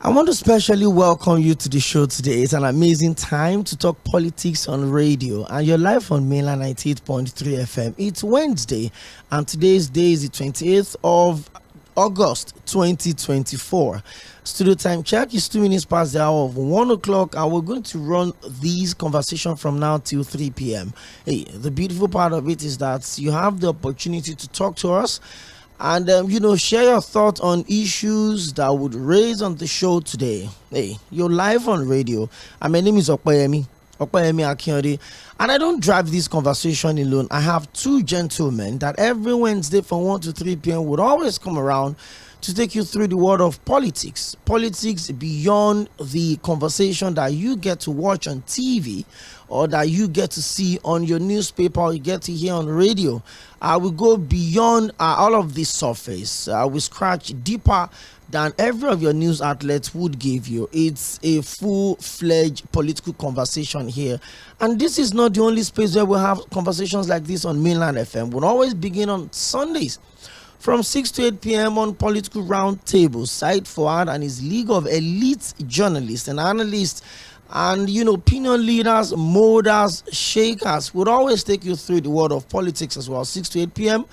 I want to specially welcome you to the show today. It's an amazing time to talk politics on radio, and you're live on mainland 98.3 FM. It's Wednesday, and today's day is the 28th of August 2024. Studio time check is 2 minutes past the hour of 1 o'clock, and we're going to run these conversations from now till 3 p.m. Hey, the beautiful part of it is that you have the opportunity to talk to us and share your thoughts on issues that would raise on the show today. Hey, you're live on radio, and my name is Oꞌᴜᴜ Akínádé, and I don't drive this conversation alone. I have two gentlemen that every Wednesday from 1 to 3 p.m. would always come around to take you through the world of politics beyond the conversation that you get to watch on TV or that you get to see on your newspaper or you get to hear on radio. We go beyond all of this surface. We scratch deeper than every of your news outlets would give you. It's a full-fledged political conversation here. And this is not the only space where we have conversations like this on mainland FM. We'll always begin on Sundays from 6 to 8 p.m. on Political Roundtable. Side4Hand and his league of elite journalists and analysts and opinion leaders, molders, shakers would always take you through the world of politics as well, 6 to 8 p.m.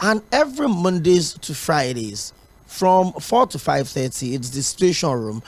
and every Mondays to Fridays from 4 to 5:30. It's the station room.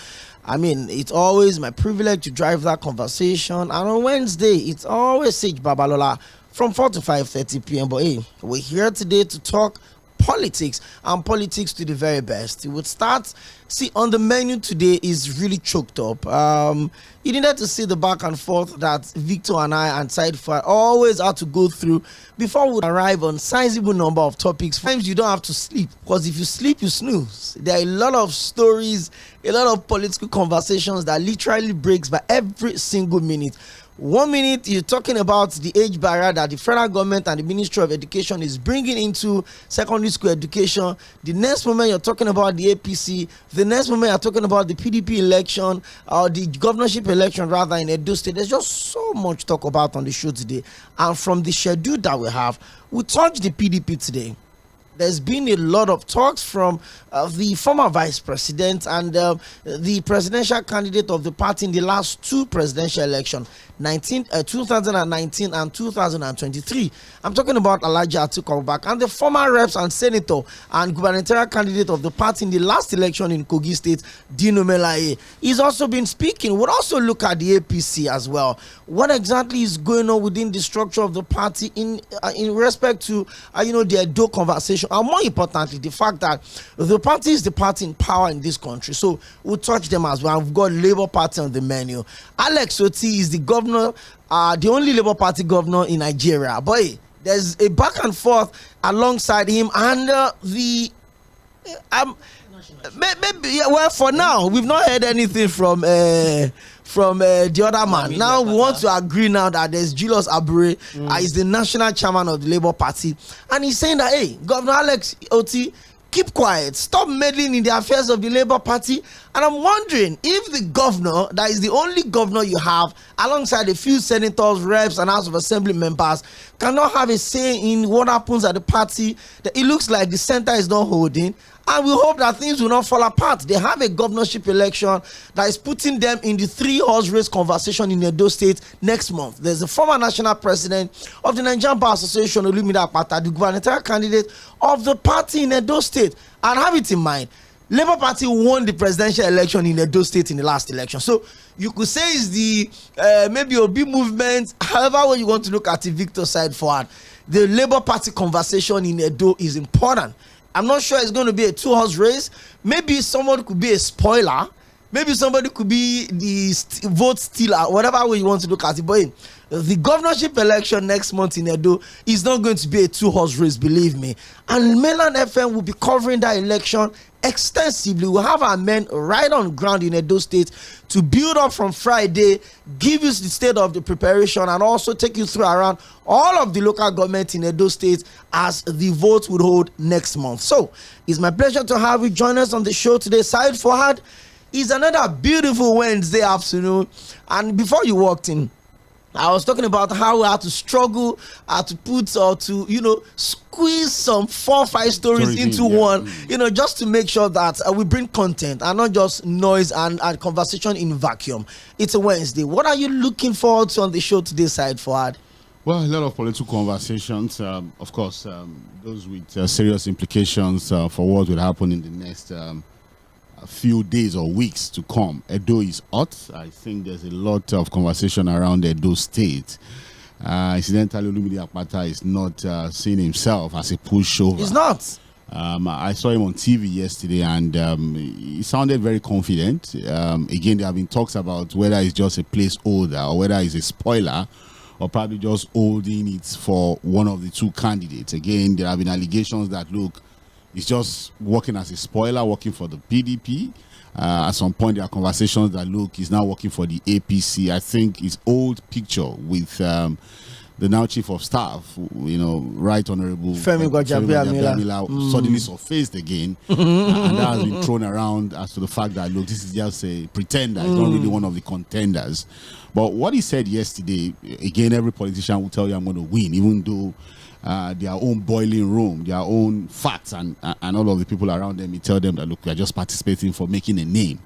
I mean, it's always my privilege to drive that conversation, and on Wednesday it's always Sage Babalola from 4 to 5:30 p.m. But hey, we're here today to talk politics, and politics to the very best. It would start. See, on the menu today is really choked up. You needed to see the back and forth that Victor and I and Side4Hand always had to go through before we arrive on sizable number of topics. Sometimes you don't have to sleep, because if you sleep, you snooze. There are a lot of stories, a lot of political conversations that literally breaks by every single minute. 1 minute you're talking about the age barrier that the federal government and the Ministry of Education is bringing into secondary school education. The next moment you're talking about the APC. The next moment you're talking about the PDP election or the governorship election rather in Edo State. There's just so much talk about on the show today. And from the schedule that we have, we touch the PDP today. There's been a lot of talks from the former vice president and the presidential candidate of the party in the last two presidential elections, 2019 and 2023. I'm talking about Alhaji Atiku Abubakar, and the former reps and senator and gubernatorial candidate of the party in the last election in Kogi State, Dino Melaye. He's also been speaking. We'll also look at the APC as well. What exactly is going on within the structure of the party in respect to the Edo conversation, and more importantly, the fact that the party is the party in power in this country. So we'll touch them as well. We've got Labour Party on the menu. Alex Otti is the governor, the only Labour Party governor in Nigeria. Boy, there's a back and forth alongside him and maybe for now we've not heard anything from the other man. Now we want to agree now that there's Julius Abure, is the national chairman of the Labour Party, and he's saying that, hey, Governor Alex Otti, keep quiet, stop meddling in the affairs of the Labour Party. And I'm wondering if the governor, that is the only governor you have, alongside a few senators, reps, and House of Assembly members, cannot have a say in what happens at the party. That it looks like the center is not holding. And we hope that things will not fall apart. They have a governorship election that is putting them in the 3-horse race conversation in Edo State next month. There's the former national president of the Nigerian Bar Association, Olumide Akpata, the gubernatorial candidate of the party in Edo State. And have it in mind, Labour Party won the presidential election in Edo State in the last election. So you could say it's the maybe Obi movement, however way you want to look at it, Victor Side4Hand. The Labour Party conversation in Edo is important. I'm not sure it's going to be a 2-horse race. Maybe someone could be a spoiler. Maybe somebody could be the vote stealer, whatever way you want to look at it. But the governorship election next month in Edo is not going to be a 2-horse race, believe me. And Mainland FM will be covering that election extensively. We'll have our men right on ground in Edo State to build up from Friday, give you the state of the preparation, and also take you through around all of the local government in Edo State as the vote would hold next month. So it's my pleasure to have you join us on the show today. Side4Hand is another beautiful Wednesday afternoon, and before you walked in, I was talking about how we had to struggle to put or to, squeeze some 4 or 5 stories into one, just to make sure that we bring content and not just noise and conversation in vacuum. It's a Wednesday. What are you looking forward to on the show today, Said Fuad? Well, a lot of political conversations, of course, those with serious implications for what will happen in the next a few days or weeks to come. Edo is hot. I think there's a lot of conversation around Edo State. Incidentally, Olumide Akpata is not seeing himself as a pushover. He's not. I saw him on TV yesterday, and he sounded very confident. Again, there have been talks about whether it's just a placeholder or whether it's a spoiler, or probably just holding it for one of the 2 candidates. Again, there have been allegations that, look, he's just working as a spoiler, working for the PDP. At some point, there are conversations that, look, he's now working for the APC. I think his old picture with the now Chief of Staff, Right Honorable Femi Gbajabiamila suddenly surfaced again. And that has been thrown around as to the fact that, look, this is just a pretender. He's not really one of the contenders. But what he said yesterday, again, every politician will tell you I'm going to win, even though their own boiling room, their own facts, and all of the people around them, you tell them that, look, we are just participating for making a name.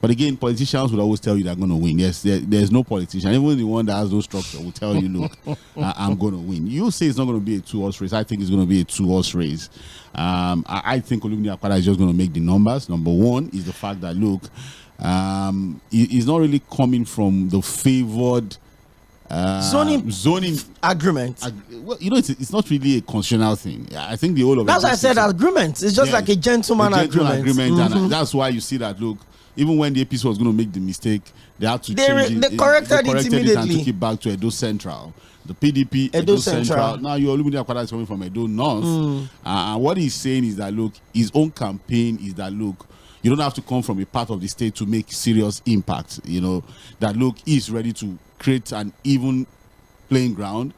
But again, politicians will always tell you they're going to win. Yes, there's no politician, even the one that has no structure, will tell you, look, I'm going to win. You say it's not going to be a 2-horse race. I think it's going to be a 2-horse race. I think Olumide Akpata is just going to make the numbers. Number one is the fact that, look, he's not really coming from the favored zoning agreement. Well, it's not really a constitutional thing. I think the whole of that's why I said agreement. It's just like a gentleman agreement. And that's why you see that, look, even when the APC was going to make the mistake, they had to change it. They corrected it immediately and took it back to Edo Central. The PDP, Edo Central. Now your Olumide Akpata is coming from Edo North. And what he's saying is that, look, his own campaign is that, look, you don't have to come from a part of the state to make serious impact. That, look, he's ready to create an even playing ground,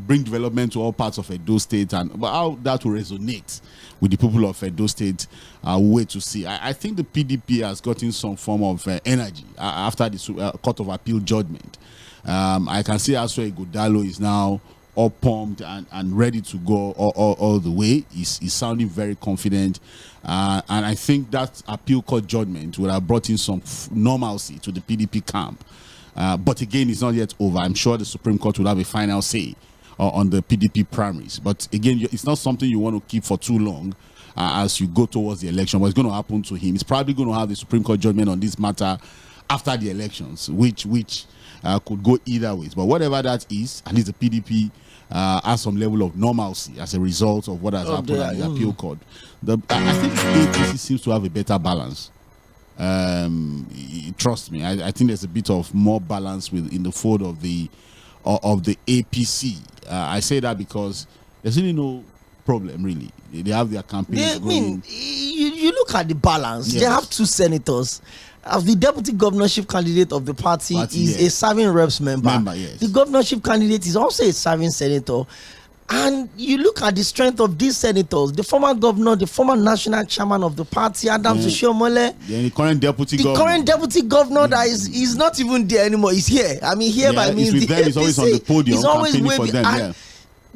bring development to all parts of Edo State, but how that will resonate with the people of Edo State, wait to see. I think the PDP has gotten some form of energy after the Court of Appeal judgment. I can see also Ighodalo is now all pumped and ready to go all the way. He's sounding very confident. And I think that appeal court judgment would have brought in some normalcy to the PDP camp. But again, it's not yet over. I'm sure the Supreme Court will have a final say on the PDP primaries. But again, it's not something you want to keep for too long as you go towards the election. What's going to happen to him? He's probably going to have the Supreme Court judgment on this matter after the elections, which could go either ways. But whatever that is, at least the PDP has some level of normalcy as a result of what has happened at the appeal court. I think the APC seems to have a better balance. Trust me, I think there's a bit of more balance in the fold of the APC. I say that because there's really no problem, really. They have their campaigns going. You look at the balance. Yes. They have 2 senators. The deputy governorship candidate of the party is a serving reps member. Yes. The governorship candidate is also a serving senator. And you look at the strength of these senators, the former governor, the former national chairman of the party, Adams Oshiomhole. The current deputy governor. The current deputy governor that is not even there anymore. He's here. I mean, here by means the APC. He's always on the podium. He's always for them.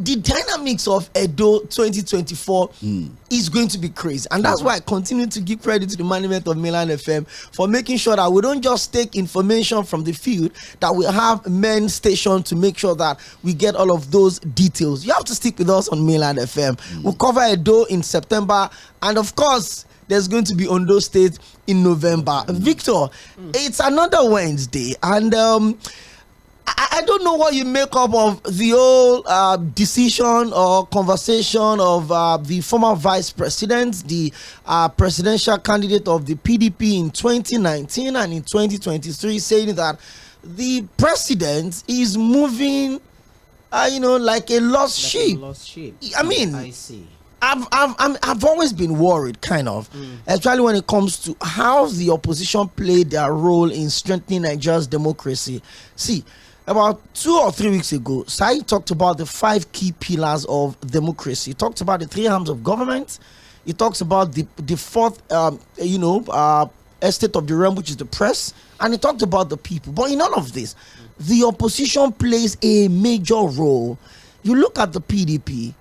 The dynamics of Edo 2024 is going to be crazy. And that's why I continue to give credit to the management of Mainland FM for making sure that we don't just take information from the field, that we have men stationed to make sure that we get all of those details. You have to stick with us on Mainland FM. We'll cover Edo in September. And of course, there's going to be Ondo State in November. Victor, it's another Wednesday. And I don't know what you make up of the whole decision or conversation of the former vice president, the presidential candidate of the PDP in 2019 and in 2023, saying that the president is moving, like a lost sheep. I mean, I see. I've always been worried, kind of, especially when it comes to how the opposition played their role in strengthening Nigeria's democracy. See, about 2 or 3 weeks ago, Sai talked about the 5 key pillars of democracy. He talked about the 3 arms of government. He talks about the 4th, estate of the realm, which is the press, and he talked about the people. But in all of this, the opposition plays a major role. You look at the PDP.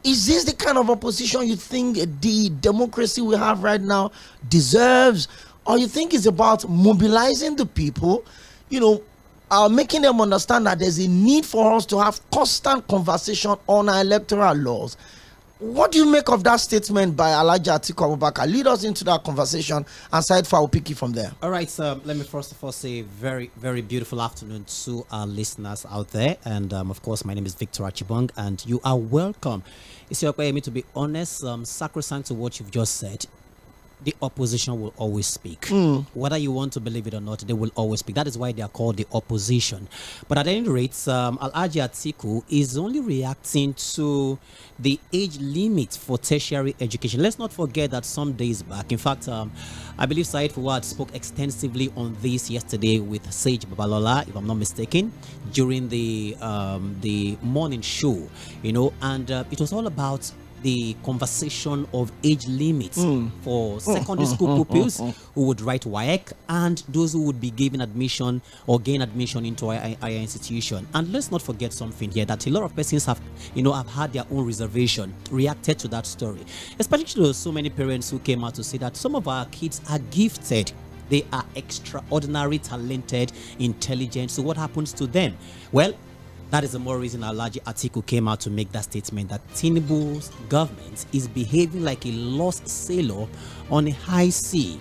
Is this the kind of opposition you think the democracy we have right now deserves? Or you think it's about mobilizing the people, making them understand that there's a need for us to have constant conversation on our electoral laws? What do you make of that statement by Alhaji Atiku Abubakar? Lead us into that conversation, and Said Fa will pick you from there. All right, so let me first of all say very, very beautiful afternoon to our listeners out there. And of course, my name is Victor Achibong, and you are welcome. It's your way, to be honest, sacrosanct to what you've just said. The opposition will always speak. Whether you want to believe it or not, they will always speak. That is why they are called the opposition. But at any rate, Alhaji Atiku is only reacting to the age limit for tertiary education. Let's not forget that some days back, in fact, I believe Said Fuad spoke extensively on this yesterday with Sage Babalola, if I'm not mistaken, during the morning show, and it was all about the conversation of age limits for secondary school pupils who would write WAEC and those who would be given admission or gain admission into a higher institution. And let's not forget something here, that a lot of persons have had their own reservation, reacted to that story, especially so many parents who came out to say that some of our kids are gifted. They are extraordinary, talented, intelligent. So what happens to them? Well, that is the more reason Alhaji Atiku came out to make that statement that Tinubu's government is behaving like a lost sailor on a high sea.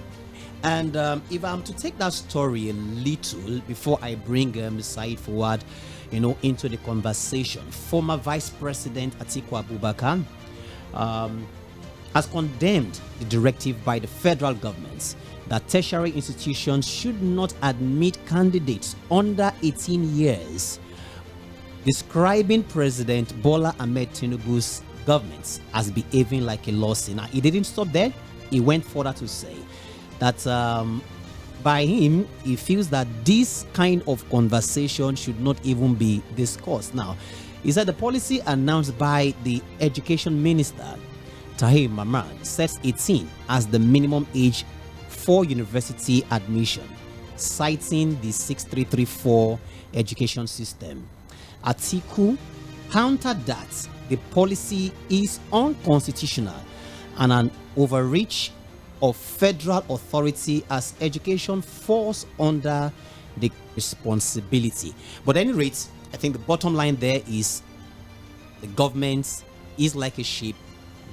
And if I'm to take that story a little before I bring Said forward, into the conversation, former Vice President Atiku Abubakar has condemned the directive by the federal government that tertiary institutions should not admit candidates under 18 years. Describing President Bola Ahmed Tinubu's government as behaving like a lost sinner. He didn't stop there. He went further to say that by him, he feels that this kind of conversation should not even be discussed. Now, he said the policy announced by the Education Minister, Tahir Mamman, sets 18 as the minimum age for university admission, citing the 6334 education system. Atiku countered that the policy is unconstitutional and an overreach of federal authority as education falls under the responsibility. But at any rate, I think the bottom line there is the government is like a ship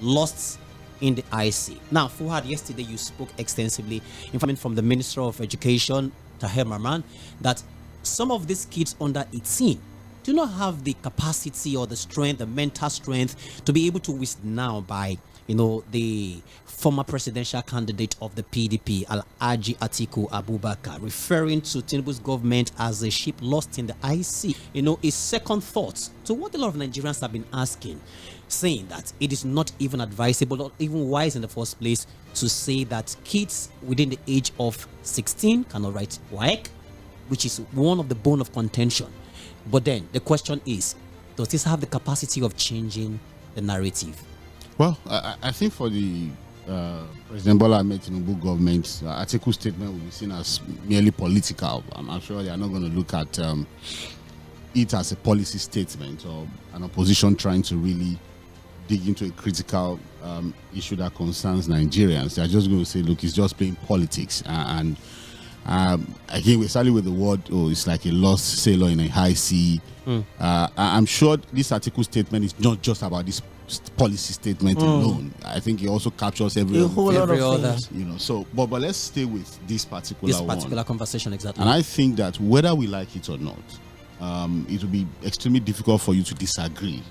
lost in the IC. Now, Fuad, yesterday you spoke extensively, information from the Minister of Education, Tahir Mamman, that some of these kids under 18 do not have the capacity or the strength, the mental strength to be able to withstand now by, the former presidential candidate of the PDP, Alhaji Atiku Abubakar, referring to Tinubu's government as a ship lost in the IC. His second thoughts to what a lot of Nigerians have been asking, saying that it is not even advisable or even wise in the first place to say that kids within the age of 16 cannot write WAEC, which is one of the bone of contention. But then the question is, does this have the capacity of changing the narrative? Well, I think for the President Bola Ahmed Tinubu government, Atiku's statement will be seen as merely political. I'm sure they are not going to look at it as a policy statement or an opposition trying to really dig into a critical issue that concerns Nigerians. They are just going to say, look, it's just playing politics. And again, we're starting with the word, it's like a lost sailor in a high sea. I'm sure this article statement is not just about this policy statement alone. I think it also captures every other. So, but let's stay with this particular conversation, exactly. And I think that whether we like it or not, it will be extremely difficult for you to disagree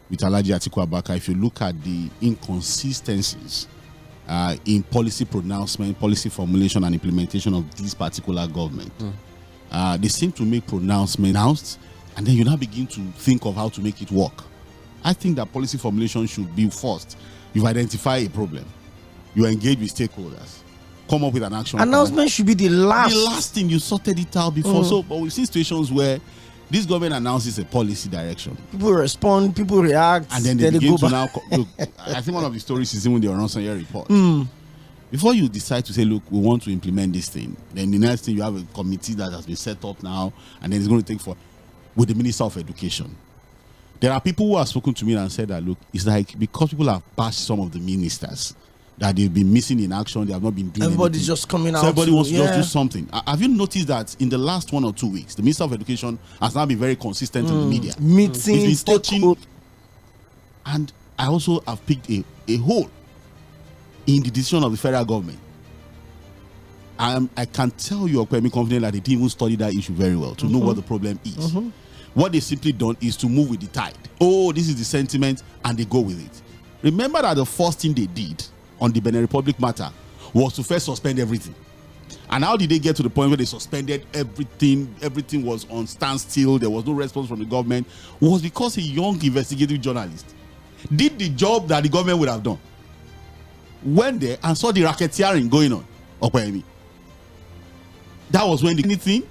with Alhaji Atiku Abubakar if you look at the inconsistencies in policy pronouncement, policy formulation, and implementation of this particular government. They seem to make pronouncements, and then you now begin to think of how to make it work. I think that policy formulation should be first. You identify a problem, you engage with stakeholders, come up with an action. Announcement should be the last. The last thing, you sorted it out before. So, but we've seen situations where this government announces a policy direction. People respond, people react, and then they begin to now. Look, I think one of the stories is even the 괘ᴜᴛᴜᴏ report. before you decide to say, look, we want to implement this thing, then the next thing you have a committee that has been set up now, and then it's going to take for with the Minister of Education. There are people who have spoken to me and said that, look, it's like because people have bashed some of the ministers that they've been missing in action, they have not been doing Everybody's anything. just coming out. So everybody wants to just do something. Have you noticed that in the last 1 or 2 weeks, the Minister of Education has now been very consistent in the media? Meetings, touching, and I also have picked a hole in the decision of the federal government. I can tell you, Okwemi, confident that they didn't even study that issue very well to know what the problem is. What they simply done is to move with the tide. Oh, this is the sentiment, and they go with it. Remember that the first thing they did on the Benin Republic matter was to first suspend everything. And how did they get to the point where they suspended everything? Everything was on standstill. There was no response from the government. It was because a young investigative journalist did the job that the government would have done. Went there and saw the racketeering going on. Okwemi. That was when anything.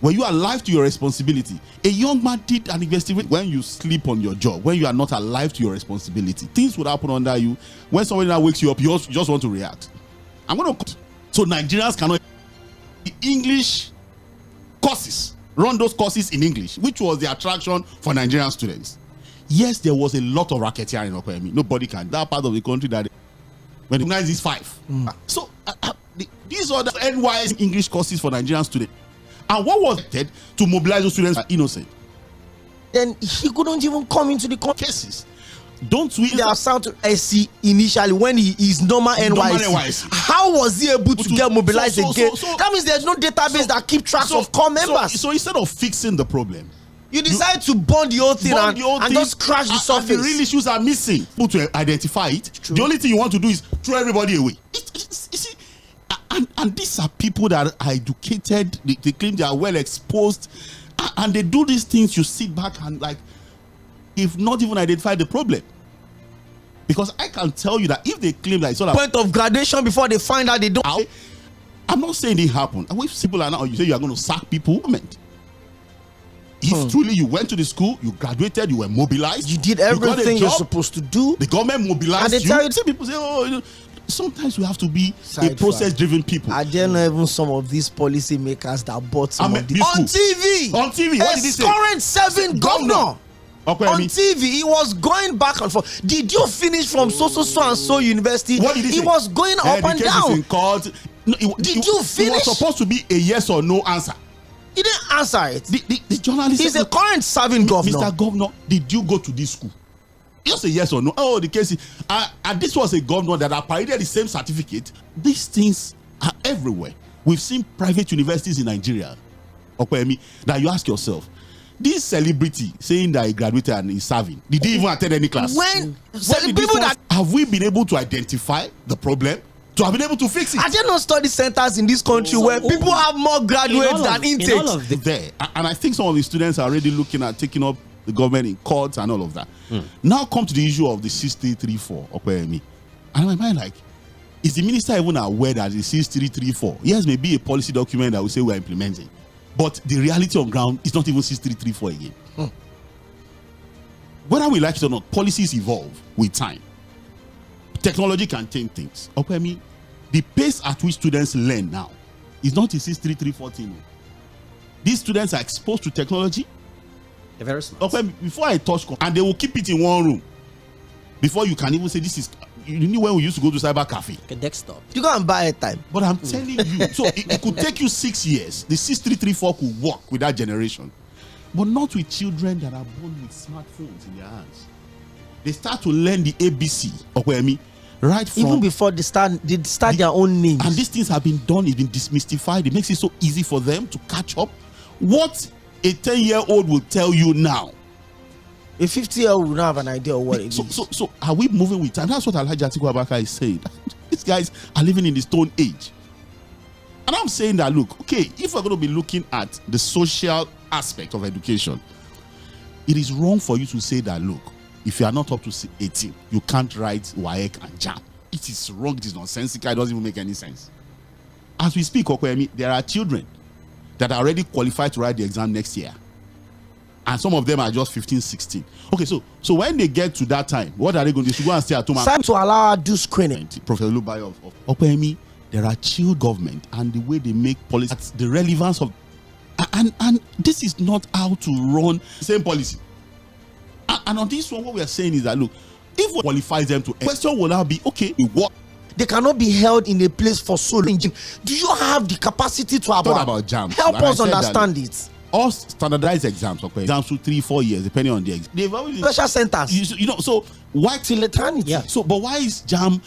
When you are alive to your responsibility, a young man did an investigation. When you sleep on your job, when you are not alive to your responsibility, things would happen under you. When somebody now wakes you up, you just want to react. I'm going to. So Nigerians cannot. The English courses, run those courses in English, which was the attraction for Nigerian students. Yes, there was a lot of racketeering in Okwemi. Nobody can. That part of the country that when the recognize is 5. So these are the NYS English courses for Nigerian students. And what was it to mobilize those students are innocent? Then he couldn't even come into the cases. Don't we have sound to SC initially when he is normal NYC? How was he able to get mobilized again? That means there's no database that keep track of core members. So instead of fixing the problem, you decide to burn the whole thing and just crash the surface. And the real issues are missing. To identify it, the only thing you want to do is throw everybody away. You see, and these are people that are educated. They claim they are well exposed, and they do these things. You sit back and like, if not even identify the problem. Because I can tell you that if they claim that it's all point of graduation before they find out they don't. I'm not saying it happened. And if people are now, you say you are going to sack people. If truly you went to the school, you graduated, you were mobilized, you did everything you're supposed to do. The government mobilized and they tell you. See, people say, oh, sometimes we have to be a process-driven people. Are there not even some of these policy makers that bought some of these on TV? On TV, what did he say? Current serving governor. Okay, on TV, he was going back and forth. Did you finish from so university? What did he say? He was going up and down. In court. No, did you finish? It was supposed to be a yes or no answer. He didn't answer it. The journalist. He's a current serving governor. Mr. Governor, did you go to this school? Just a yes or no. Oh, the case is, and this was a governor that had paraded the same certificate. These things are everywhere. We've seen private universities in Nigeria, Okwemi, that you ask yourself, this celebrity saying that he graduated and is serving, did he even attend any class? Have we been able to identify the problem? To have been able to fix it? Are there no study centers in this country where people have more graduates than intakes? There, and I think some of the students are already looking at taking up the government in courts and all of that. Now come to the issue of the 6334 Okwemi. And my mind like, is the minister even aware that the 6334, yes, may be a policy document that we say we're implementing, but the reality on ground is not even 6334 again. Whether we like it or not, policies evolve with time. Technology can change things. Okwemi, the pace at which students learn now is not a 6334 thing. These students are exposed to technology. They're very smart. Okwemi, before I touch, and they will keep it in one room before you can even say this is. You knew when we used to go to cyber cafe. A desktop. You go and buy a time. But I'm telling you, so it could take you 6 years. The 6334 could work with that generation, but not with children that are born with smartphones in their hands. They start to learn the ABC, Okwemi, right from even before they start their own names. And these things have been done, it's been demystified. It makes it so easy for them to catch up. What a 10-year-old will tell you now, a 50-year-old will not have an idea of what it is. So are we moving with time? That's what Alhaji Atiku Abubakar is saying. These guys are living in the stone age. And I'm saying that, look, okay, if we're going to be looking at the social aspect of education, it is wrong for you to say that, look, if you are not up to 18, you can't write WAEC and JAM. It is wrong, it is nonsensical, it doesn't even make any sense. As we speak, Okwemi, there are children that are already qualified to write the exam next year. And some of them are just 15, 16. Okay, so when they get to that time, what are they going to do? They should go and stay at home. Time to allow her do screening. Professor Lubai of Okwemi, there are chill government and the way they make policy, the relevance of, and this is not how to run the same policy. And on this one, what we are saying is that, look, if we qualify them to, question will now be, okay, what? They cannot be held in a place for so long. Do you have the capacity to Talk about jams. help us understand it? All standardized exams, okay, exams to 3-4 years, depending on the exam. They've always Special centers. You know, so why till eternity? Yeah. So, but why is jam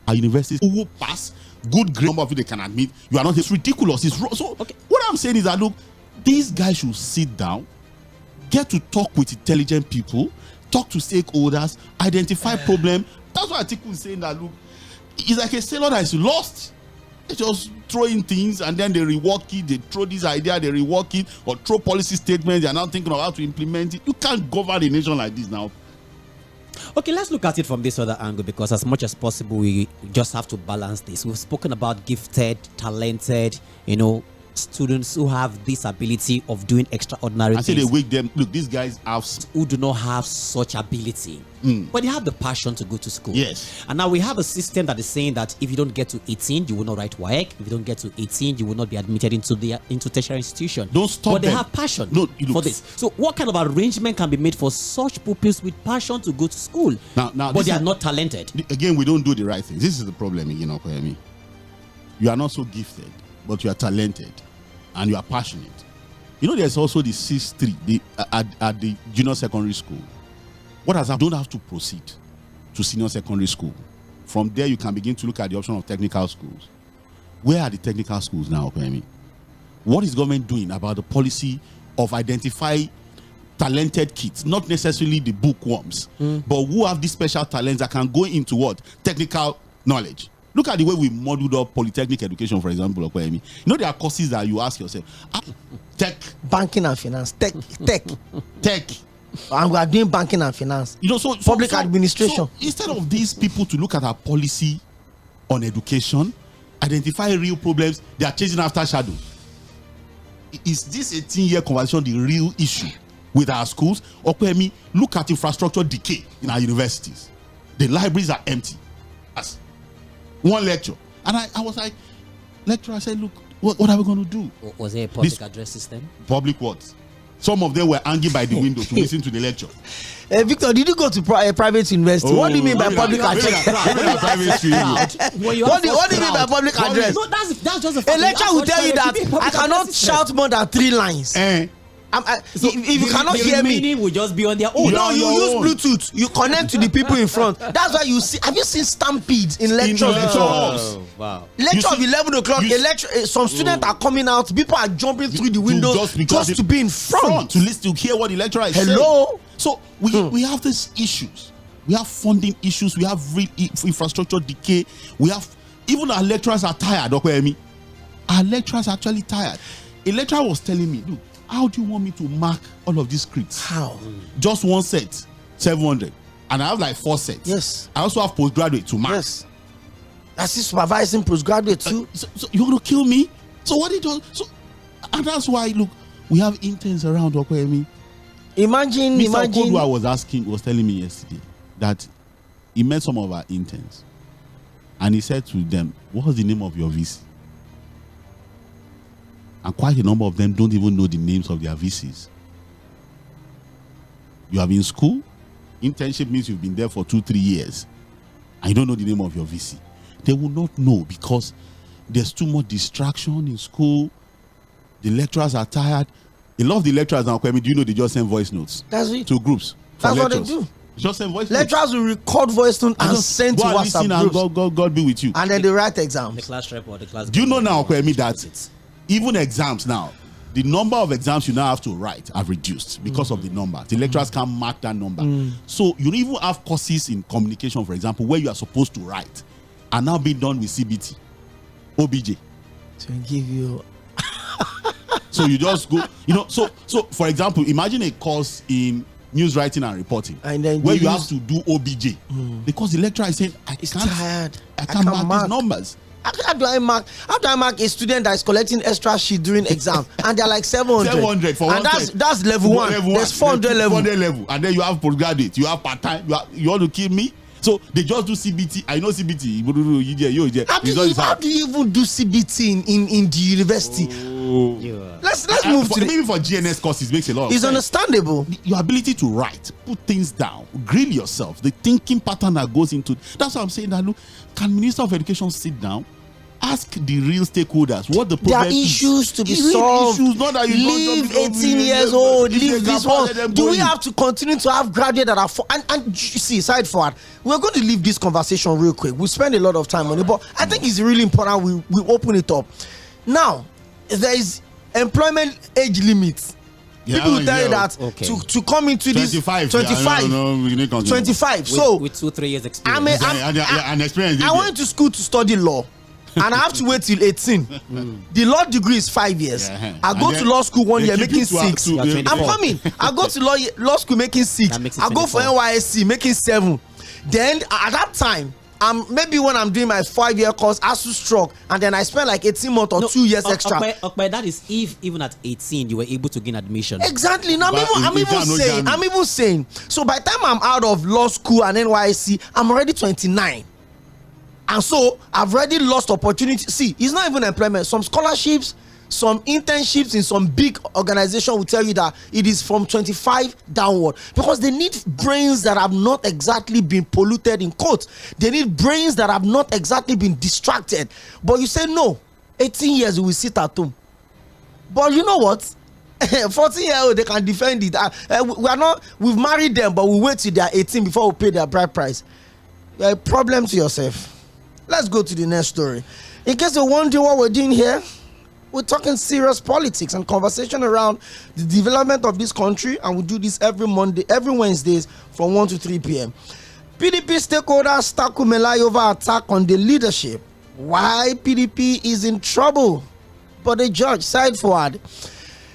a universities who will pass good grade number of you they can admit? You are not. It's ridiculous. It's wrong. So, okay, what I'm saying is that, look, these guys should sit down, get to talk with intelligent people, talk to stakeholders, identify problem. That's why Atiku is saying that, look, it's like a sailor that is lost. They just throw in things and then they rework it. They throw this idea, they rework it, or throw policy statements. They are now thinking of how to implement it. You can't govern a nation like this now. Okay, let's look at it from this other angle, because as much as possible, we just have to balance this. We've spoken about gifted, talented, students who have this ability of doing extraordinary things. I say they wake them. Look, these guys have who do not have such ability, but they have the passion to go to school. Yes. And now we have a system that is saying that if you don't get to 18, you will not write WAEC. If you don't get to 18, you will not be admitted into tertiary institution. Don't stop But them. they have passion for this. So what kind of arrangement can be made for such pupils with passion to go to school? Now, but they are not talented. Again, we don't do the right thing. This is the problem, You are not so gifted, but you are talented and you are passionate. There's also the 6-3 at the junior secondary school. What has happened? You don't have to proceed to senior secondary school. From there, you can begin to look at the option of technical schools. Where are the technical schools now, What is government doing about the policy of identifying talented kids, not necessarily the bookworms, but who have these special talents that can go into what? Technical knowledge. Look at the way we modeled up polytechnic education, for example. There are courses that you ask yourself, tech, banking and finance, tech, and we are doing banking and finance. Public administration. So instead of these people to look at our policy on education, identify real problems, they are chasing after shadows. Is this 18-year conversation the real issue with our schools? Look at infrastructure decay in our universities. The libraries are empty. That's one lecture. And I was like, lecturer, I said, look, what are we going to do? Was there a public address system? Public what? Some of them were hanging by the window to listen to the lecture. Victor, did you go to a private university? What do you mean by public address? What do you mean by public address? No, that's just a lecturer will tell you that I cannot shout more than 3 lines. If you cannot hear me, meaning will just be on their own. No, you use Bluetooth. You connect to the people in front. That's why you see. Have you seen stampedes in lectures? Wow. Lecture of 11 o'clock. Some students are coming out. People are jumping through the windows just to be in front to listen, to hear what the lecturer is saying. Hello. So we have these issues. We have funding issues. We have infrastructure decay. We have even our lecturers are tired. Our lecturers are actually tired. A lecturer was telling me, look, how do you want me to mark all of these scripts? How? Just one set, 700. And I have like 4 sets. Yes. I also have postgraduate to mark. Yes. That's supervising postgraduate too. So you want to kill me? So what did you... And that's why, look, we have interns around. Imagine. Mr. Kodwa was telling me yesterday that he met some of our interns. And he said to them, what's the name of your VC? And quite a number of them don't even know the names of their VCs. You have been in school. Internship means you've been there for 2-3 years. And you don't know the name of your VC. They will not know because there's too much distraction in school. The lecturers are tired. A lot of the lecturers now, do you know they just send voice notes? That's it. To groups. That's what they do. Just send voice notes. Lecturers will record voice notes and send to WhatsApp groups. God be with you. And then they write exams. The class rep or the class. Do you know now, that even exams now, the number of exams you now have to write have reduced because of the number. The lecturers can't mark that number. So you even have courses in communication, for example, where you are supposed to write, are now being done with CBT, OBJ. To give you. So you just go, so for example, imagine a course in news writing and reporting, and then where you have to do OBJ because the lecturer is saying, I can't mark these numbers. How do I mark a student that is collecting extra sheet during exam and they're like 700? 700 for and one that's level one. There's 400 level. 400 level. And then you have postgraduate, you have part-time, you want to kill me? So they just do CBT. I know CBT. How do you even do CBT in the university? Let's move to maybe for GNS courses makes a lot of sense. It's understandable. Your ability to write, put things down, grill yourself, the thinking pattern that goes into. That's what I'm saying. That look, can Minister of Education sit down? Ask the real stakeholders what the problem is. There are issues to be solved. Issues, not that you leave 18 years old, leave this one. Do we have to continue to have graduates that are and see, side forward, we're going to leave this conversation real quick. We spend a lot of time on it, but I think it's really important we open it up. Now, there is employment age limits. People will tell you that to come into 25, this 25. So with 2-3 years experience. I went to school to study law. And I have to wait till 18. The law degree is 5 years. I go to law school 1 year making 6. I'm coming. I go to law school making 6. I go for NYSC making 7. Then at that time, maybe when I'm doing my 5-year course, ASU struck, and then I spend like 18 months or 2 years extra. But that is if even at 18 you were able to gain admission. Exactly. Now I'm even saying. So by the time I'm out of law school and NYSC, I'm already 29. And so I've already lost opportunity. See, it's not even employment. Some scholarships, some internships in some big organization will tell you that it is from 25 downward, because they need brains that have not exactly been polluted, in quotes. They need brains that have not exactly been distracted. But you say no, 18 years we will sit at home. But you know what? 14-year-old, they can defend it. We've married them, but we wait till they are 18 before we pay their bride price. You're a problem to yourself. Let's go to the next story. In case you're wondering what we're doing here, we're talking serious politics and conversation around the development of this country, and we do this every Wednesdays from 1 to 3 p.m. PDP stakeholders tackle Melaye over attack on the leadership. Why PDP is in trouble? But the judge, side forward.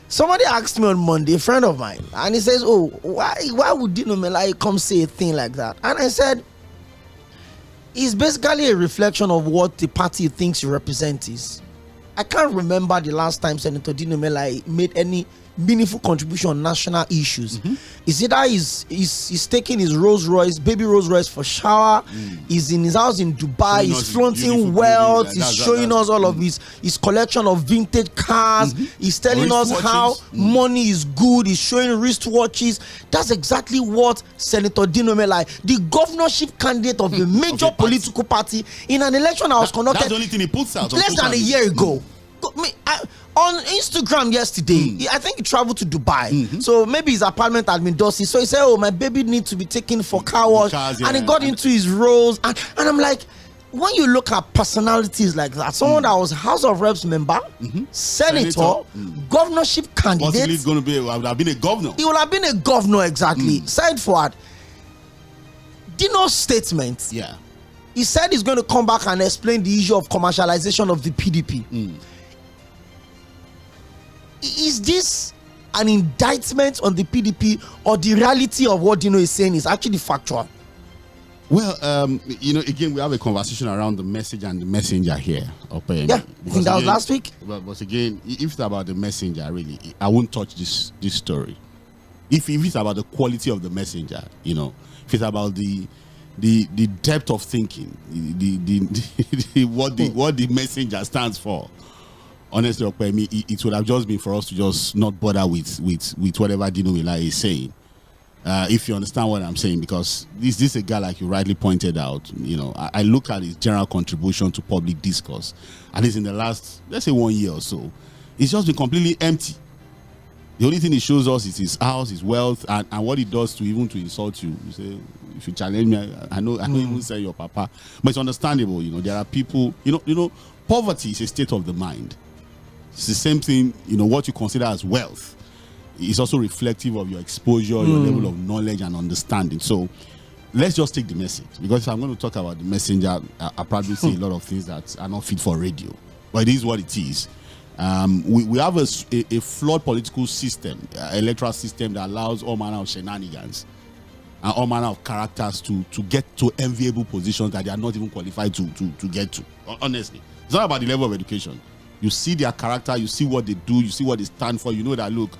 Somebody asked me on Monday, a friend of mine, and he says, "Oh, why would Dino Melaye come say a thing like that?" And I said, it's basically a reflection of what the party thinks you represent is. I can't remember the last time Senator Dino Melaye made any meaningful contribution on national issues. Is it that he's taking his baby Rolls Royce for shower, he's in his house in Dubai, he's flaunting wealth, he's showing us all of his collection of vintage cars, he's telling us how money is good, he's showing wristwatches. That's exactly what Senator Dino Melaye, the governorship candidate of a major political party, in an election that was conducted, that's the only thing he puts out less than a year ago. On Instagram yesterday, I think he traveled to Dubai. So maybe his apartment had been dusty. So he said, "Oh, my baby needs to be taken for car wash." And he got into his roles. And I'm like, when you look at personalities like that, someone that was House of Reps member, senator, governorship candidate. Possibly going to be, would have been a governor. He would have been a governor, exactly. Side forward. Dino's statement. Yeah. He said he's going to come back and explain the issue of commercialization of the PDP. Is this an indictment on the PDP, or the reality of what Dino is saying is actually factual? Well, again, we have a conversation around the message and the messenger here. Yeah, I think that was last week. But again, if it's about the messenger, really, I won't touch this story. If it's about the quality of the messenger, if it's about the depth of thinking, what the messenger stands for. Honestly, it would have just been for us to just not bother with whatever Dino Melaye is saying. If you understand what I'm saying, because this is a guy, like you rightly pointed out. I look at his general contribution to public discourse, at least in the last, let's say, 1 year or so, it's just been completely empty. The only thing he shows us is his house, his wealth, and what he does to insult you. You say, if you challenge me, I know even say your papa, but it's understandable. There are people. Poverty is a state of the mind. It's the same thing. What you consider as wealth is also reflective of your exposure, your level of knowledge and understanding. So let's just take the message, because if I'm going to talk about the messenger, I'll probably say a lot of things that are not fit for radio, but it is what it is. We have a flawed political system, electoral system, that allows all manner of shenanigans and all manner of characters to get to enviable positions that they are not even qualified to get to. Honestly, It's not about the level of education. You see their character, you see what they do, you see what they stand for. You know that, look,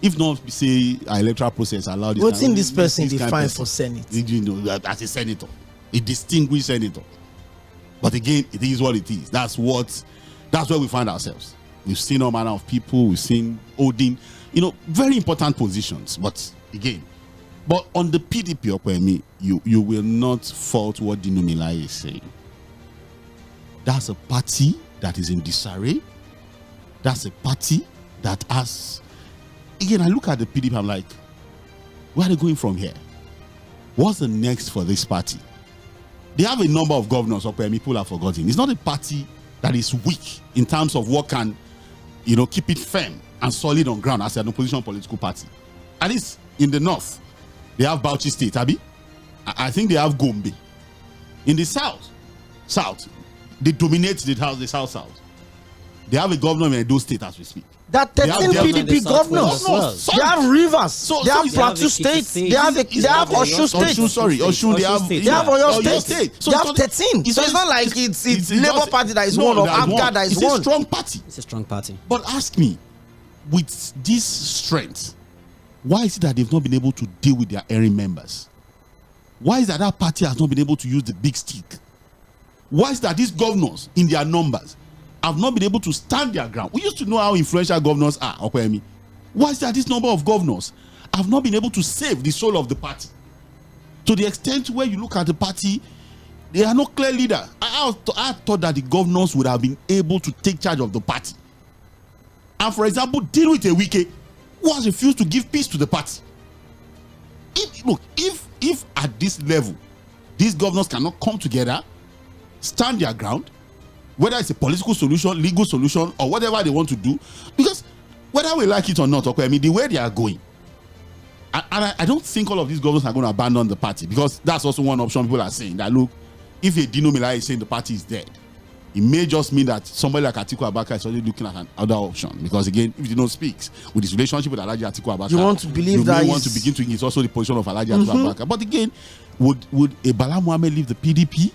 if not, say, our electoral process allowed this. What's in this person defined for Senate? You know, as a senator, a distinguished senator. But again, it is what it is. That's where we find ourselves. We've seen all manner of people. We've seen holding, very important positions. But again, on the PDP, Okwemi, you will not fault what Dinominai is saying. That's a party that is in disarray. That's a party that has. Again, I look at the PDP, I'm like, where are they going from here? What's the next for this party? They have a number of governors, people have forgotten. It's not a party that is weak in terms of what can, keep it firm and solid on ground as an opposition political party. At least in the north, they have Bauchi State, Abi. I think they have Gombe. In the south, they dominate the south. They have a governor in Edo State as we speak. That 13 PDP governors. They have Rivers. They have Plateau State. They have Osun State. Osun. They have Oyo State. They have 13. So it's not like it's Labour Party that is one or ABGA that is one. It's a strong party. It's a strong party. But ask me, with this strength, why is it that they've not been able to deal with their erring members? Why is that party has not been able to use the big stick? Why is that these governors, in their numbers, have not been able to stand their ground? We used to know how influential governors are, Okwemi. Why is that this number of governors have not been able to save the soul of the party? To the extent where you look at the party, they are no clear leader. I thought that the governors would have been able to take charge of the party. And for example, deal with Wike, who has refused to give peace to the party. If at this level, these governors cannot come together, stand their ground, whether it's a political solution, legal solution, or whatever they want to do, because whether we like it or not, okay, the way they are going, and I don't think all of these governors are going to abandon the party, because that's also one option people are saying, that look, if a Dino Melaye is saying the party is dead, it may just mean that somebody like Atiku Abubakar is already looking at another option, because again, if Dino speaks with his relationship with Alhaji Atiku Abubakar, you want to believe you that may want to begin to think it's also the position of Alhaji Atiku Abubakar. But again, would a Bala Mohammed leave the PDP?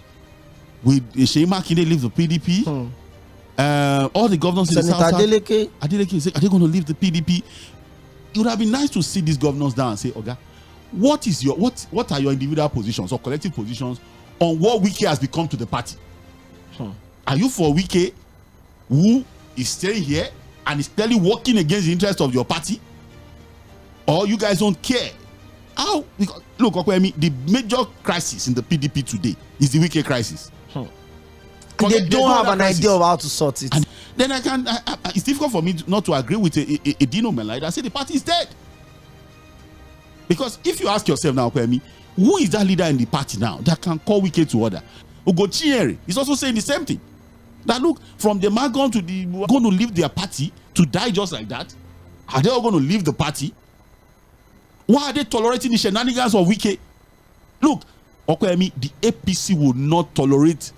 Would Seyi Makinde leave the PDP? All the governors in the South, Adeleke, are they going to leave the PDP? It would have been nice to sit these governors down and say, Oga, what are your individual positions or collective positions on what Wike has become to the party? Are you for Wike, who is staying here and is clearly working against the interest of your party? Or you guys don't care? How? Because, look, Okwemi, the major crisis in the PDP today is the Wike crisis. They don't have an idea of how to sort it. And then it's difficult for me not to agree with a Dino Melaye that say the party is dead. Because if you ask yourself now, Kwemi, who is that leader in the party now that can call Wike to order? Ugochinyere is also saying the same thing. That look, from the Magon to the going to leave their party to die just like that. Are they all going to leave the party? Why are they tolerating the shenanigans of Wike? Look, Okwemi, the APC will not tolerate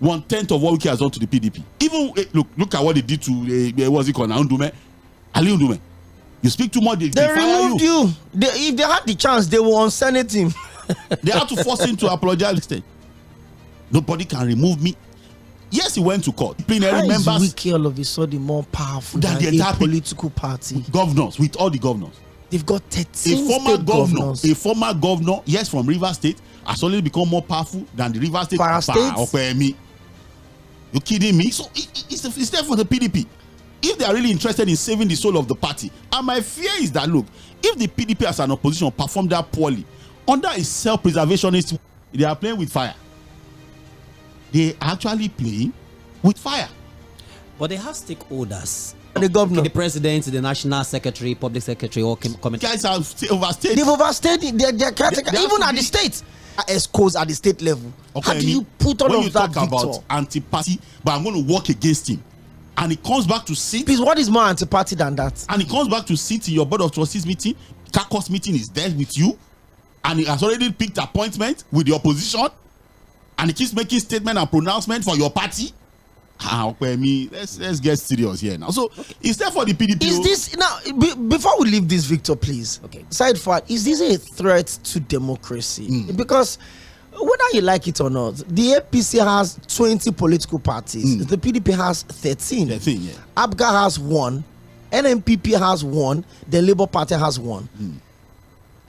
1/10 of what Wike has done to the PDP. Even look at what they did to what's it called now, Ali Ndume. You speak too much, they removed you. If they had the chance, they will unsenate him. They had to force him to apologize. Nobody can remove me. Yes, he went to court. Plenary members. Is Wike all of a sudden more powerful than the entire political party? Governors, with all the governors. They've got 13 governors. A former governor, yes, from Rivers State, has already become more powerful than the Rivers State. State. You kidding me? So it's there for the PDP. If they are really interested in saving the soul of the party, and my fear is that, look, if the PDP as an opposition perform that poorly, under a self-preservationist, they are playing with fire. They are actually playing with fire. But they have stakeholders. The governor, the president, the national secretary, public secretary, all committee. Guys have overstayed. They've overstayed. They're caretaker. Even at the state. Escos at the state level. Okay, how do you put all of that, Victor? About anti-party, but I'm going to work against him, and it comes back to sit. Please, what is more anti-party than that? And it comes back to sit in your board of trustees meeting. CACOS meeting is there with you, and he has already picked appointment with the opposition, and he keeps making statement and pronouncement for your party. Let's get serious here now. So it's there for the PDP. Is this now? Before we leave this, Victor, please. Okay. Side fact: is this a threat to democracy? Because when whether you like it or not, the APC has 20 political parties. The PDP has 13. 13, yeah. ABGA has 1. NMPP has 1. The Labour Party has 1.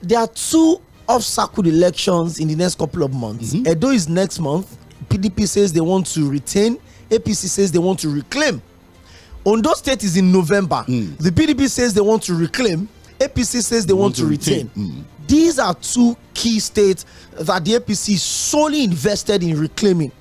There are 2 off-cycle elections in the next couple of months. Edo is next month. PDP says they want to retain. APC says they want to reclaim. Ondo State is in November. The PDP says they want to reclaim. APC says they want to retain. These are 2 key states that the APC is solely invested in reclaiming.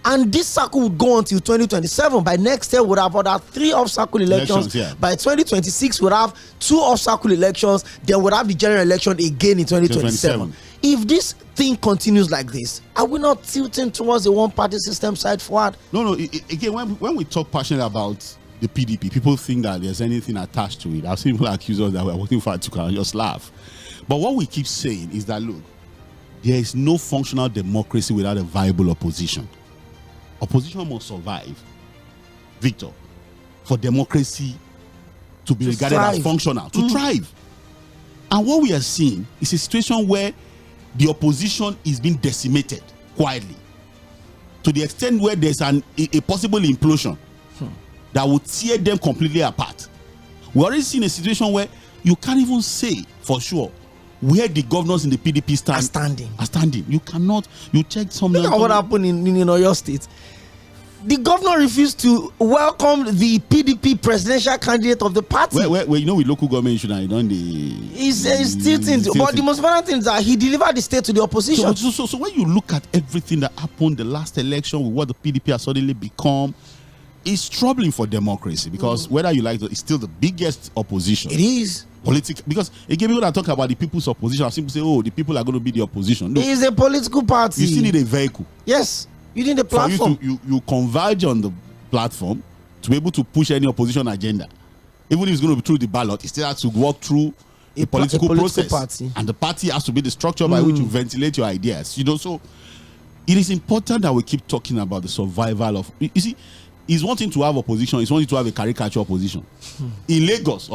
And this cycle would go until 2027. By next year, we'll have other 3 off-cycle elections. By 2026, we'll have 2 off-cycle elections. Then we'll have the general election again in 2027. If this thing continues like this, are we not tilting towards the one-party system side forward? No. Again, when we talk passionately about the PDP, people think that there's anything attached to it. I've seen people accuse us that we're working for it to just laugh. But what we keep saying is that, look, there is no functional democracy without a viable opposition. Opposition must survive, Victor, for democracy to be regarded as functional, to thrive. And what we are seeing is a situation where the opposition is being decimated quietly, to the extent where there's a possible implosion that will tear them completely apart. We're already seeing a situation where you can't even say for sure where the governors in the PDP are standing. You cannot. You check some. Look at what happened in Oyo State. The governor refused to welcome the PDP presidential candidate of the party. Well, with local government issue, you don't. He's tilting. But the most important thing is that he delivered the state to the opposition. So when you look at everything that happened the last election with what the PDP has suddenly become, it's troubling for democracy, because whether you like it, it's still the biggest opposition. It is. Because again, people that talk about the people's opposition, some people say, oh, the people are going to be the opposition. Look, it is a political party. You still need a vehicle. Yes, you need a platform. For you converge on the platform to be able to push any opposition agenda. Even if it's going to be through the ballot, it still has to walk through a political process. Party. And the party has to be the structure by which you ventilate your ideas. So it is important that we keep talking about the survival of. You see, it's one thing to have opposition, it's one thing to have a caricature opposition. In Lagos,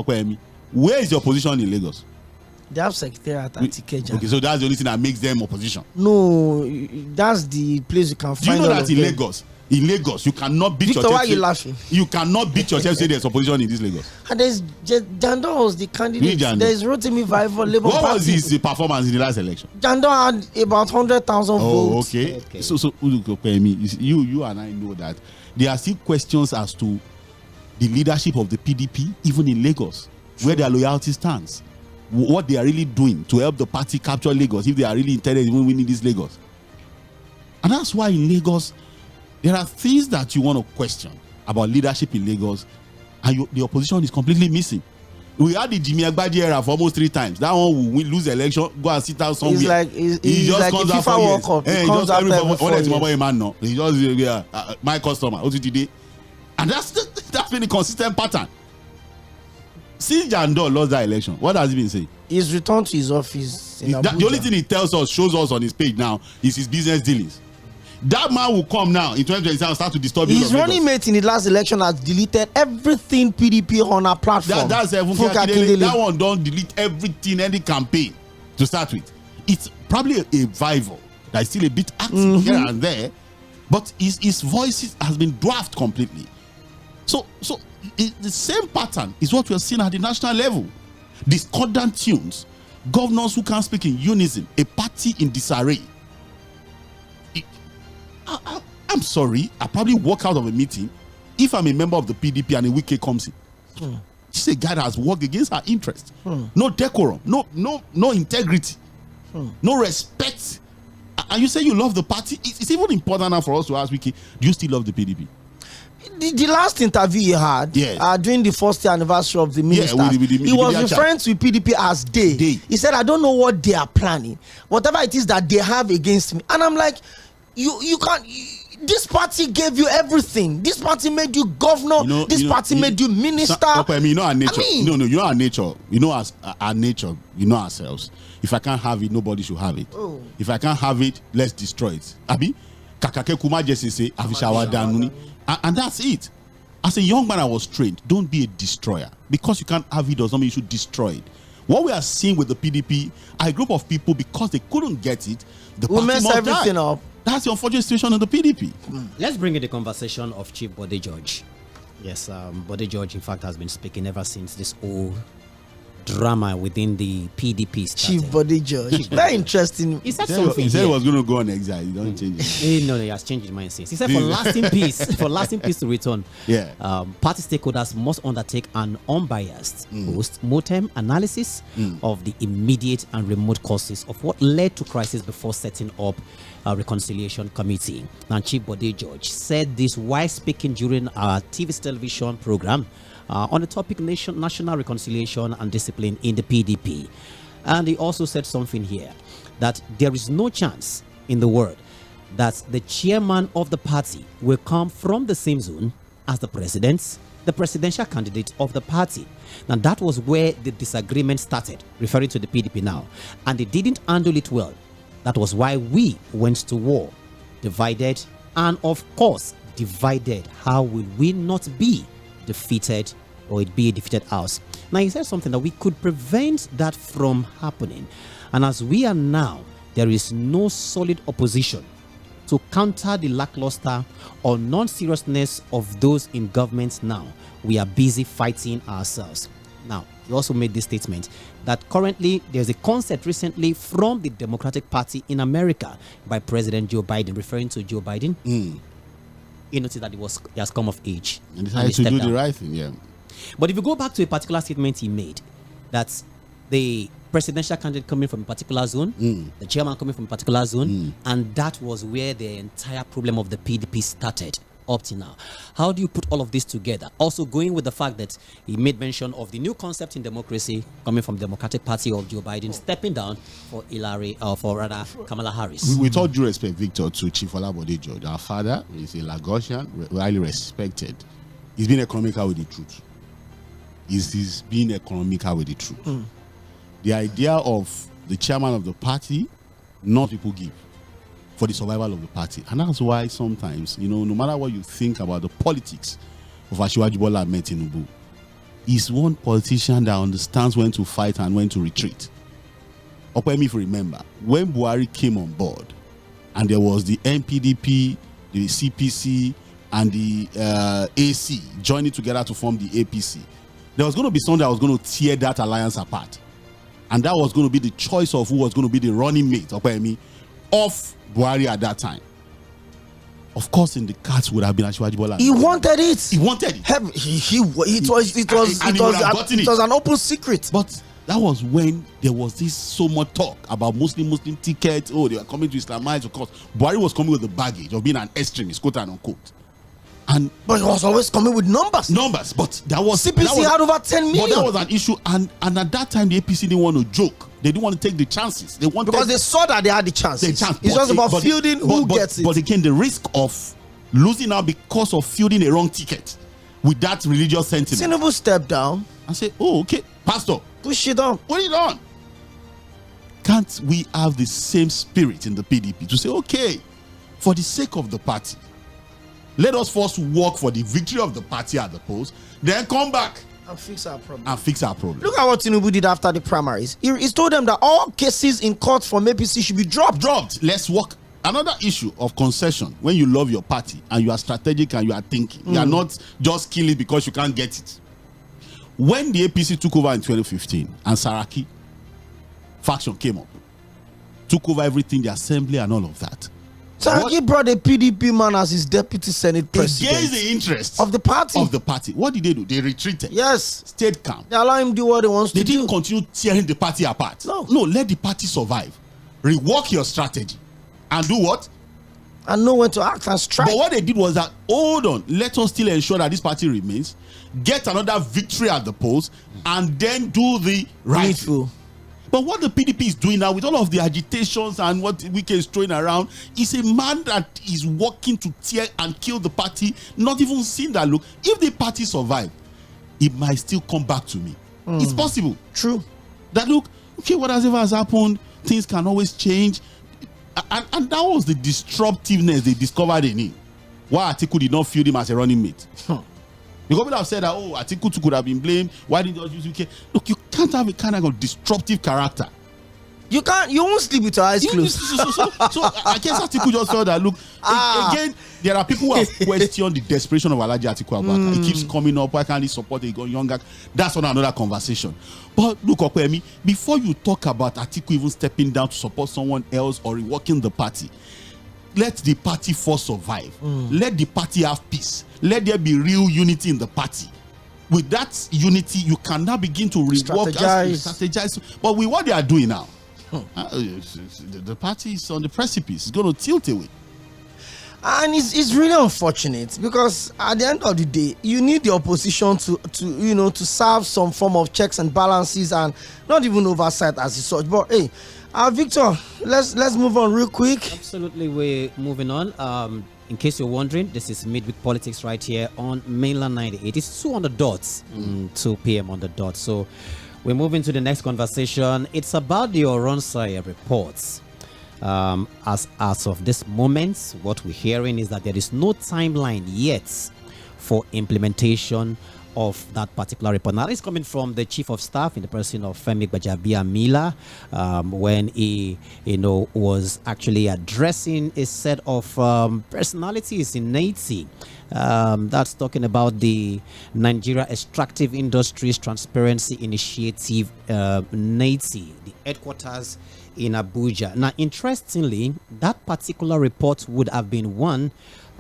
where is the opposition in Lagos? They have secretariat at Ikeja. Okay, so that's the only thing that makes them opposition. No, that's the place you can find. Do you know that in Lagos, you cannot beat Victor, yourself. Why are you laughing? You cannot beat yourself say there's opposition in this Lagos. And there's Jandor was the candidate. There's Rotimi Vive for Labour Party. What was his performance in the last election? Jandor had about 100,000 votes. Okay. So you and I know that there are still questions as to the leadership of the PDP, even in Lagos, where their loyalty stands, what they are really doing to help the party capture Lagos, if they are really intended in winning this Lagos. And that's why in Lagos, there are things that you want to question about leadership in Lagos, and the opposition is completely missing. We had the Jimmy Agbaje era for almost 3 times. That one will lose election, go and sit down somewhere. He just comes out FIFA World Cup. He comes out He just my customer. And that's been a consistent pattern. Since Jandor lost that election, what has he been saying? He's returned to his office in the only thing he tells us, shows us on his page now, is his business dealings. That man will come now in 2027 and start to disturb you. His running mate in the last election has deleted everything PDP on our platform. That one don't delete everything, any campaign to start with. It's probably a rival that is still a bit active here and there, but his voice has been dwarfed completely. So the same pattern is what we are seeing at the national level. Discordant tunes, governors who can't speak in unison, a party in disarray. I'm sorry, I probably walk out of a meeting if I'm a member of the PDP and a Wike comes in. She's a guy that has worked against her interest. No decorum, no integrity, no respect. And you say you love the party. It's even important now for us to ask Wike, do you still love the PDP? The last interview he had during the first year anniversary of the minister, he was referring to PDP as they. He said, I don't know what they are planning, whatever it is that they have against me. And I'm like, you can't. This party gave you everything. This party made you governor. This party made you minister. You know our nature. You know our nature. You know our nature. You know ourselves. If I can't have it, nobody should have it. If I can't have it, let's destroy it. Abi, kakake kuma jesi say avishawa danuni. And that's it. As a young man, I was trained, don't be a destroyer. Because you can't have it does not mean you should destroy it. What we are seeing with the PDP are a group of people, because they couldn't get it, the party mess must everything die. up. That's the unfortunate situation in the PDP. Let's bring in the conversation of Chief Bode George. Yes, Bode George, in fact, has been speaking ever since this whole drama within the PDP started. Chief Bode George. Very interesting. He said something. He said here. he was going to go on exile. He don't change it. No, he has changed his mind since. He said for lasting peace, to return, Yeah. party stakeholders must undertake an unbiased post-mortem analysis of the immediate and remote causes of what led to crisis before setting up a reconciliation committee. Now, Chief Bode George said this while speaking during our television program on the topic national reconciliation and discipline in the PDP. And he also said something here, that there is no chance in the world that the chairman of the party will come from the same zone as the presidential candidate of the party. Now, that was where the disagreement started, referring to the PDP now. And they didn't handle it well. That was why we went to war, divided, and of course, divided. How will we not be defeated, or it be a defeated house? Now, he said something that we could prevent that from happening. And as we are now, there is no solid opposition to counter the lackluster or non-seriousness of those in government now. We are busy fighting ourselves. Now, he also made this statement that currently there's a concept recently from the Democratic Party in America by President Joe Biden, referring to Joe Biden. He noticed that he has come of age. And decided to do the right thing, yeah. But if you go back to a particular statement he made, that the presidential candidate coming from a particular zone, the chairman coming from a particular zone, and that was where the entire problem of the PDP started up to now. How do you put all of this together? Also going with the fact that he made mention of the new concept in democracy coming from the Democratic Party of Joe Biden stepping down for Kamala Harris. With all due respect, Victor, to Chief Bode George, our father is a Lagosian, highly respected. He's been economical with the truth. He's been economical with the truth. The idea of the chairman of the party, not people give for the survival of the party. And that's why sometimes, no matter what you think about the politics of Asiwaju Bola Ahmed Tinubu, he's one politician that understands when to fight and when to retreat. Okwemi, if you remember, when Buhari came on board and there was the NPDP, the CPC, and the AC joining together to form the APC, there was going to be someone that was going to tear that alliance apart. And that was going to be the choice of who was going to be the running mate of Buhari at that time. Of course, in the cards would have been Asiwaju Bola. He wanted it. He wanted it. It was an open secret. But that was when there was this so much talk about Muslim tickets. Oh, they were coming to Islamize. Of course, Buhari was coming with the baggage of being an extremist, quote and unquote. But he was always coming with numbers. But that was CPC had over 10 million. But that was an issue, and at that time the APC didn't want to joke. They didn't want to take the chances. Because they saw that they had the chances. It's just about fielding who gets it. But again, the risk of losing out because of fielding a wrong ticket with that religious sentiment. Tinubu stepped down and said, "Oh, okay, Pastor, push it on. Put it on." Can't we have the same spirit in the PDP to say, okay, for the sake of the party, let us first work for the victory of the party at the polls, then come back and fix our problem. Look at what Tinubu did after the primaries. He told them that all cases in court from APC should be dropped. Let's work. Another issue of concession, when you love your party and you are strategic and you are thinking, you are not just killing it because you can't get it. When the APC took over in 2015 and Saraki faction came up, took over everything, the assembly and all of that, Saraki brought a PDP man as his deputy Senate president. Against the interests of the party. What did they do? They retreated. Yes. Stayed calm. They allow him do what he wants to do. They didn't continue tearing the party apart. No, let the party survive. Rework your strategy. And do what? And know when to act and strike. But what they did was that, hold on, let us still ensure that this party remains, get another victory at the polls, and then do the right thing. But what the PDP is doing now with all of the agitations and what Wike is throwing around is a man that is working to tear and kill the party, not even seeing that, look, if the party survive, it might still come back to me. It's possible. True. That, look, okay, whatever has happened, things can always change. And that was the disruptiveness they discovered in him. Why Atiku did not feel him as a running mate. The government have said that, oh, Atiku could have been blamed. Why didn't you use UK? Look, you can't have a kind of disruptive character. You won't sleep with your eyes closed. So I guess Atiku just felt that, look, again, there are people who have questioned the desperation of Alhaji Atiku Abubakar. It keeps coming up. Why can't he support a younger? That's another conversation. But look, Okwemi, before you talk about Atiku even stepping down to support someone else or reworking the party, let the party first survive. Let the party have peace. Let there be real unity in the party. With that unity, you can now begin to rework, strategize. But with what they are doing now, the party is on the precipice. It's going to tilt away. And it's really unfortunate, because at the end of the day, you need the opposition to serve some form of checks and balances, and not even oversight as such. But hey, Victor, let's move on real quick. Absolutely, we're moving on. In case you're wondering, this is Midweek Politics right here on Mainland 98. It's 2 on the dot, 2 p.m. on the dot. So we're moving to the next conversation. It's about the Oronsaye reports. As of this moment, what we're hearing is that there is no timeline yet for implementation of that particular report. Now, it's coming from the Chief of Staff in the person of Femi Gbajabiamila, when he, was actually addressing a set of personalities in Naiti. That's talking about the Nigeria Extractive Industries Transparency Initiative, Naiti, the headquarters in Abuja. Now, interestingly, that particular report would have been one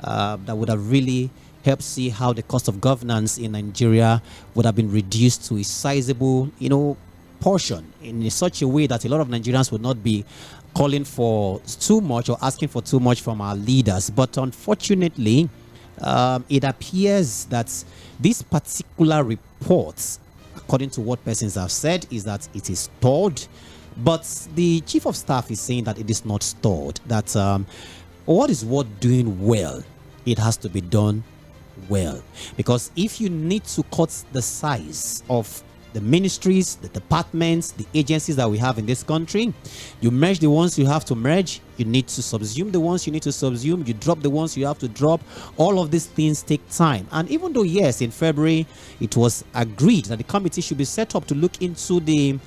that would have really helped see how the cost of governance in Nigeria would have been reduced to a sizable, portion, in such a way that a lot of Nigerians would not be calling for too much or asking for too much from our leaders. But unfortunately, it appears that this particular report, according to what persons have said, is that it is stalled. But the Chief of Staff is saying that it is not stalled, that what is worth doing well, it has to be done well. Because if you need to cut the size of the ministries, the departments, the agencies that we have in this country, you merge the ones you have to merge, you need to subsume the ones you need to subsume, you drop the ones you have to drop. All of these things take time. And even though, yes, in February it was agreed that the committee should be set up to look into the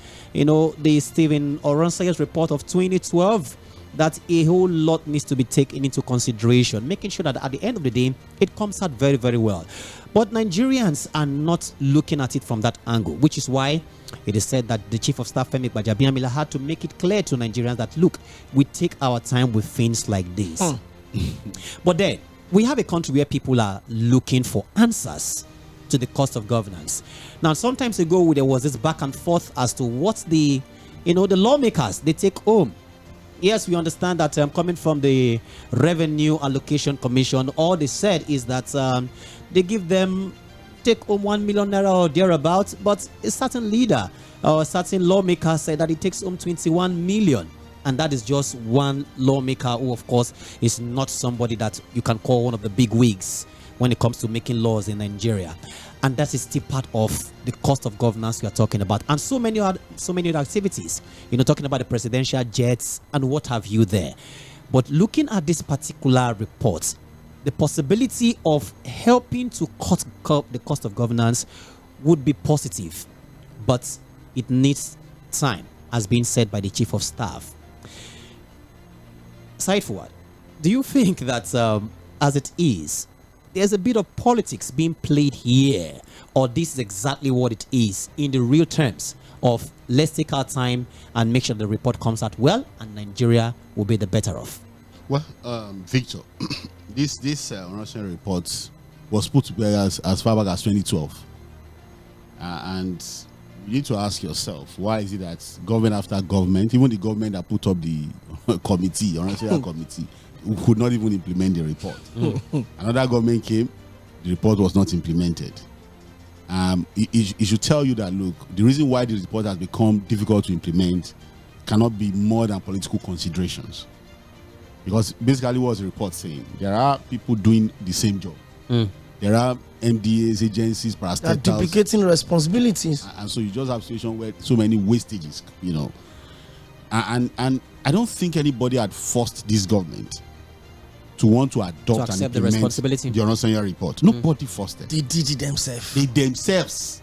Stephen Oronsaye's report of 2012, that a whole lot needs to be taken into consideration, making sure that at the end of the day, it comes out very, very well. But Nigerians are not looking at it from that angle, which is why it is said that the Chief of Staff, Femi Gbajabiamila, had to make it clear to Nigerians that, look, we take our time with things like this. But then, we have a country where people are looking for answers to the cost of governance. Now, sometimes ago, there was this back and forth as to what the lawmakers, they take home. Yes, we understand that coming from the Revenue Allocation Commission, all they said is that they give them take home 1 million naira or thereabouts, but a certain leader or a certain lawmaker said that it takes home 21 million. And that is just one lawmaker who, of course, is not somebody that you can call one of the big wigs when it comes to making laws in Nigeria. And that is still part of the cost of governance we are talking about. And so many other activities, talking about the presidential jets and what have you there. But looking at this particular report, the possibility of helping to cut the cost of governance would be positive. But it needs time, as being said by the Chief of Staff. Side forward, do you think that as it is, there's a bit of politics being played here, or this is exactly what it is in the real terms of let's take our time and make sure the report comes out well and Nigeria will be the better off? Well, Victor, this Russian report was put together as far back as 2012. And you need to ask yourself, why is it that government after government, even the government that put up the committee, Russian committee, who could not even implement the report. Another government came, the report was not implemented. It should tell you that, look, the reason why the report has become difficult to implement cannot be more than political considerations. Because basically what the report saying, there are people doing the same job. There are MDAs, agencies, parastatals. Duplicating responsibilities. And so you just have a situation where so many wastages, And I don't think anybody had forced this government to want to adopt and accept the implement responsibility. the Oꜰ report. Nobody forced them. They did it themselves. They themselves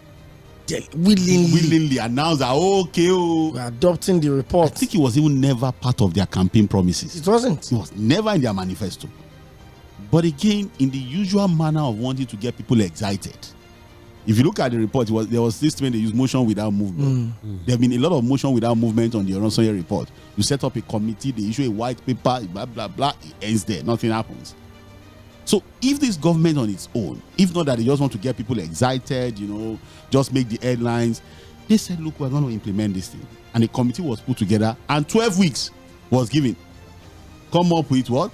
willingly announced that we're adopting the report. I think it was even never part of their campaign promises. It wasn't. It was never in their manifesto. But again, in the usual manner of wanting to get people excited. If you look at the report, there was this when they use motion without movement. There have been a lot of motion without movement on the Oꜰ report. You set up a committee, they issue a white paper, blah, blah, blah, it ends there. Nothing happens. So if this government on its own, if not that they just want to get people excited, just make the headlines, they said, look, we're going to implement this thing. And a committee was put together and 12 weeks was given. Come up with what?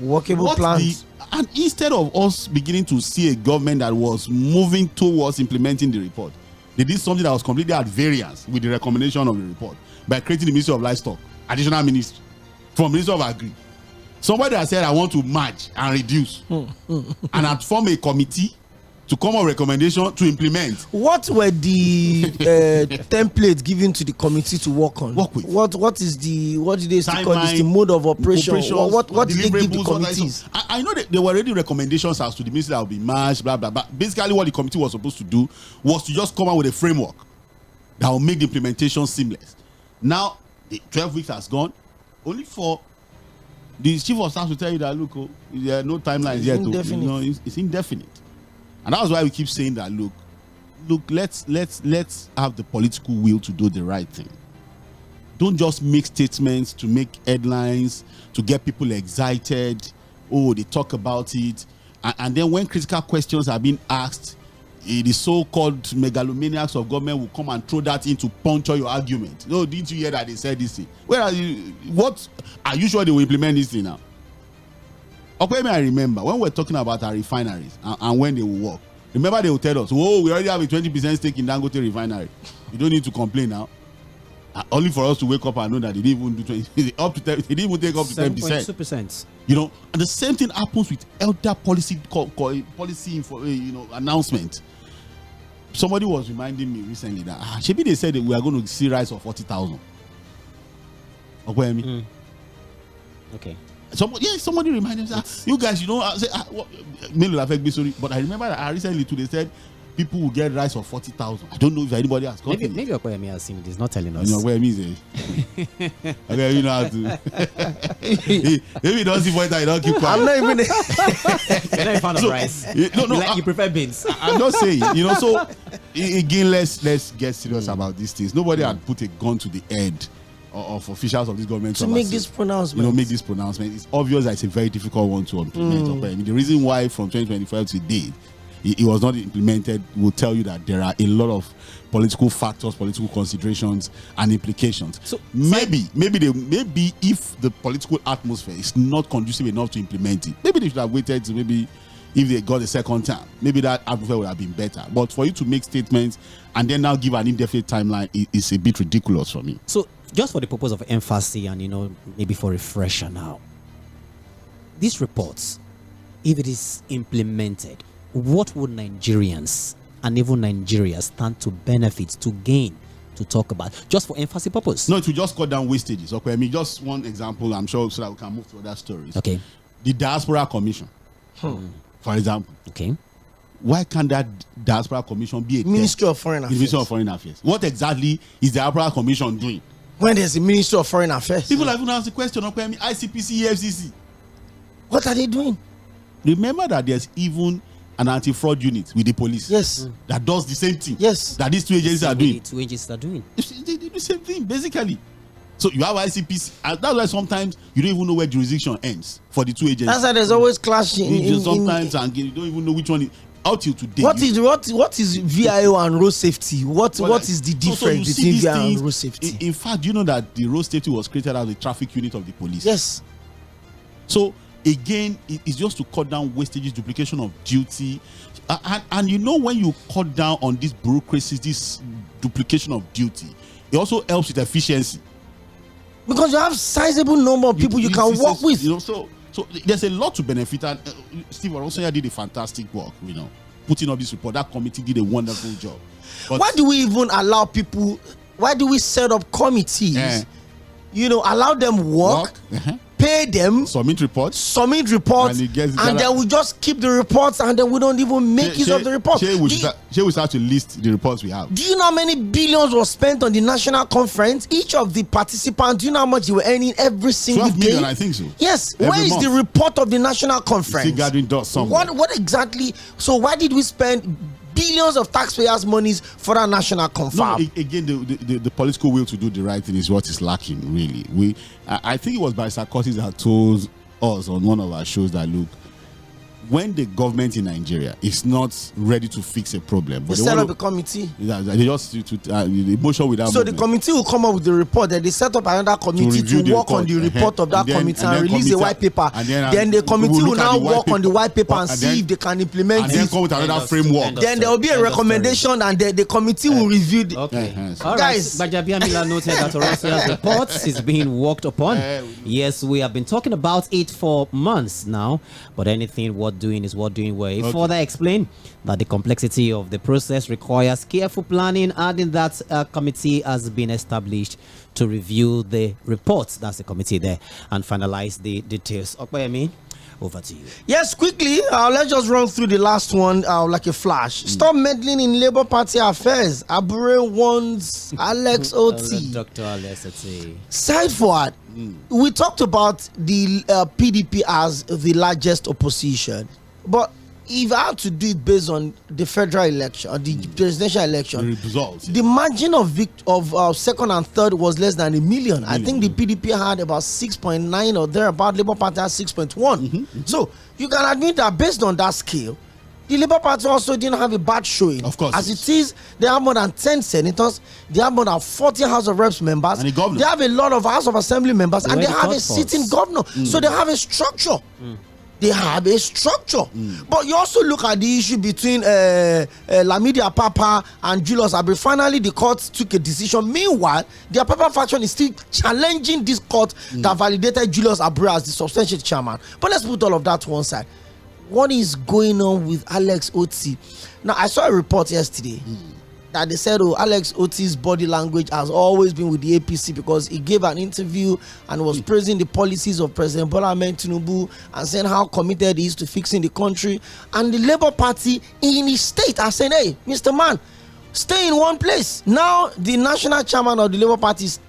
Workable plans. And instead of us beginning to see a government that was moving towards implementing the report, they did something that was completely at variance with the recommendation of the report by creating the Ministry of Livestock, additional ministry from Ministry of Agri. Somebody that said, I want to merge and reduce and had formed a committee to come up with recommendation to implement. What were the templates given to the committee to work on? Work with. What did they still call this? The mode of operation. What did they give the committees? I know that there were already recommendations as to the ministry that will be merged, blah, blah, blah. Basically, what the committee was supposed to do was to just come out with a framework that will make the implementation seamless. Now, the 12 weeks has gone. Only for the chief of staff to tell you that, look, there are no timelines yet. It's indefinite. And that's why we keep saying that, look, let's have the political will to do the right thing. Don't just make statements to make headlines, to get people excited. Oh, they talk about it. And then when critical questions are being asked, the so-called megalomaniacs of government will come and throw that in to puncture your argument. No, didn't you hear that they said this thing? What are you sure they will implement this thing now? Okay, I remember when we're talking about our refineries and when they will work. Remember, they will tell us, "Oh, we already have a 20% stake in Dangote refinery. You don't need to complain now." Only for us to wake up and know that they didn't even do 20, up to 10, they didn't even take up to 10%. 7.2%. And the same thing happens with elder policy announcement. Somebody was reminding me recently that maybe they said that we are going to see rise of 40,000. Okay, okay. Somebody reminded me, you guys, I say, but I remember that recently too, they said people will get rise of 40,000. I don't know if anybody has got it. Maybe Okoyemi has seen it. He's not telling us. Okay, you know how to. Maybe you don't see point that you don't keep quiet. I'm not even. You're not a fan of rice. No. You prefer beans. I'm not saying, So again, let's get serious about these things. Nobody had put a gun to the head of officials of this government to make this pronouncement. Make this pronouncement. It's obvious that it's a very difficult one to implement. The reason why from 2025 to date it was not implemented will tell you that there are a lot of political factors, political considerations, and implications. So maybe if the political atmosphere is not conducive enough to implement it, maybe they should have waited to maybe if they got a second time, maybe that atmosphere would have been better. But for you to make statements and then now give an indefinite timeline is a bit ridiculous for me. So just for the purpose of emphasis and maybe for refresher now, these reports, if it is implemented, what would Nigerians and even Nigeria stand to benefit, to gain, to talk about, just for emphasis purpose? No, it will just cut down wastages. Okay, just one example, I'm sure, so that we can move to other stories. Okay. The Diaspora Commission, for example. Okay. Why can't that Diaspora Commission be a Ministry of Foreign Affairs? Ministry of Foreign Affairs. What exactly is the Diaspora Commission doing? When there's a Ministry of Foreign Affairs. People have even asked the question, okay, ICPC, EFCC. What are they doing? Remember that there's even an anti-fraud unit with the police. Yes. That does the same thing. Yes. That these two agencies are doing. Two agencies are doing. They do the same thing, basically. So you have ICPC, and that's why sometimes you don't even know where jurisdiction ends for the two agencies. That's why there's always clashing. Sometimes and you don't even know which one is. Out till today. What is VIO and road safety? What is the difference between VIO and road safety? In fact, you know that the road safety was created as a traffic unit of the police. Yes. So again, it's just to cut down wastages, duplication of duty, and when you cut down on this bureaucracy, this duplication of duty, it also helps with efficiency. Because you have sizable number of people you can work with. So there's a lot to benefit, and Steve Oronsoya did a fantastic work, putting up this report. That committee did a wonderful job. But why do we even allow people? Why do we set up committees? Allow them work pay them, submit reports, and then we just keep the reports, and then we don't even make use of the reports. Shall we start to list the reports we have? Do you know how many billions was spent on the national conference? Each of the participants, do you know how much they were earning every single 12 million, I think so. Yes. Where is the report of the national conference? Still gathering dust somewhere. What exactly? So why did we spend billions of taxpayers' monies for that national conference? No, again, the political will to do the right thing is what is lacking, really. I think it was by Sarkozy that told us on one of our shows that, look, when the government in Nigeria is not ready to fix a problem, but they set up a committee. They just the emotion without. So the committee will come up with the report. Then they set up another committee to work on the report of that committee and release a white paper. Then the committee will now work on the white paper and see if they can implement it. And then come with another framework. Then there will be a recommendation, and the committee will review. Okay, all right. Guys, Bajabiamila noted that Orasia's report is being worked upon. Yes, we have been talking about it for months now, but anything worth doing is worth doing well. He further explained that the complexity of the process requires careful planning, adding that a committee has been established to review the reports. That's the committee there, and finalize the details. Okoyemi, over to you. Yes, quickly, let's just run through the last one like a flash. Stop meddling in Labour Party affairs. Abureh warns Alex Otti. Dr. Alex Otti. Side forward, we talked about the PDP as the largest opposition, but if I had to do it based on the federal election or the presidential election, the results, the margin of second and third was less than 1 million. I think the PDP had about 6.9 or thereabout. Labour Party had 6.1. So you can admit that based on that scale, the Labour Party also didn't have a bad showing. Of course. As it is, they have more than 10 senators, they have more than 40 House of Reps members, and they have a lot of House of Assembly members, and they have a sitting governor. So they have a structure. They have a structure. But you also look at the issue between Lamidi Apapa and Julius Abre. Finally, the court took a decision. Meanwhile, the Apapa faction is still challenging this court that validated Julius Abre as the substantial chairman. But let's put all of that to one side. What is going on with Alex Otti? Now, I saw a report yesterday that they said, Alex Otti's body language has always been with the APC because he gave an interview and was praising the policies of President Bola Ahmed Tinubu and saying how committed he is to fixing the country. And the Labour Party in his state are saying, hey, Mr. Man, stay in one place. Now, the national chairman of the Labour Party is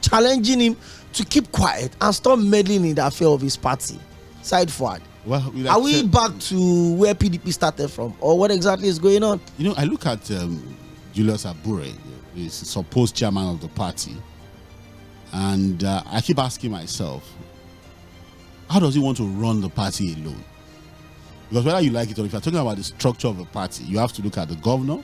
challenging him to keep quiet and stop meddling in the affair of his party. Side forward. Well, are we back to where PDP started from, or what exactly is going on? You know, I look at Julius Abre, the supposed chairman of the party, and I keep asking myself, how does he want to run the party alone? Because whether you like it or if you're talking about the structure of a party, you have to look at the governor,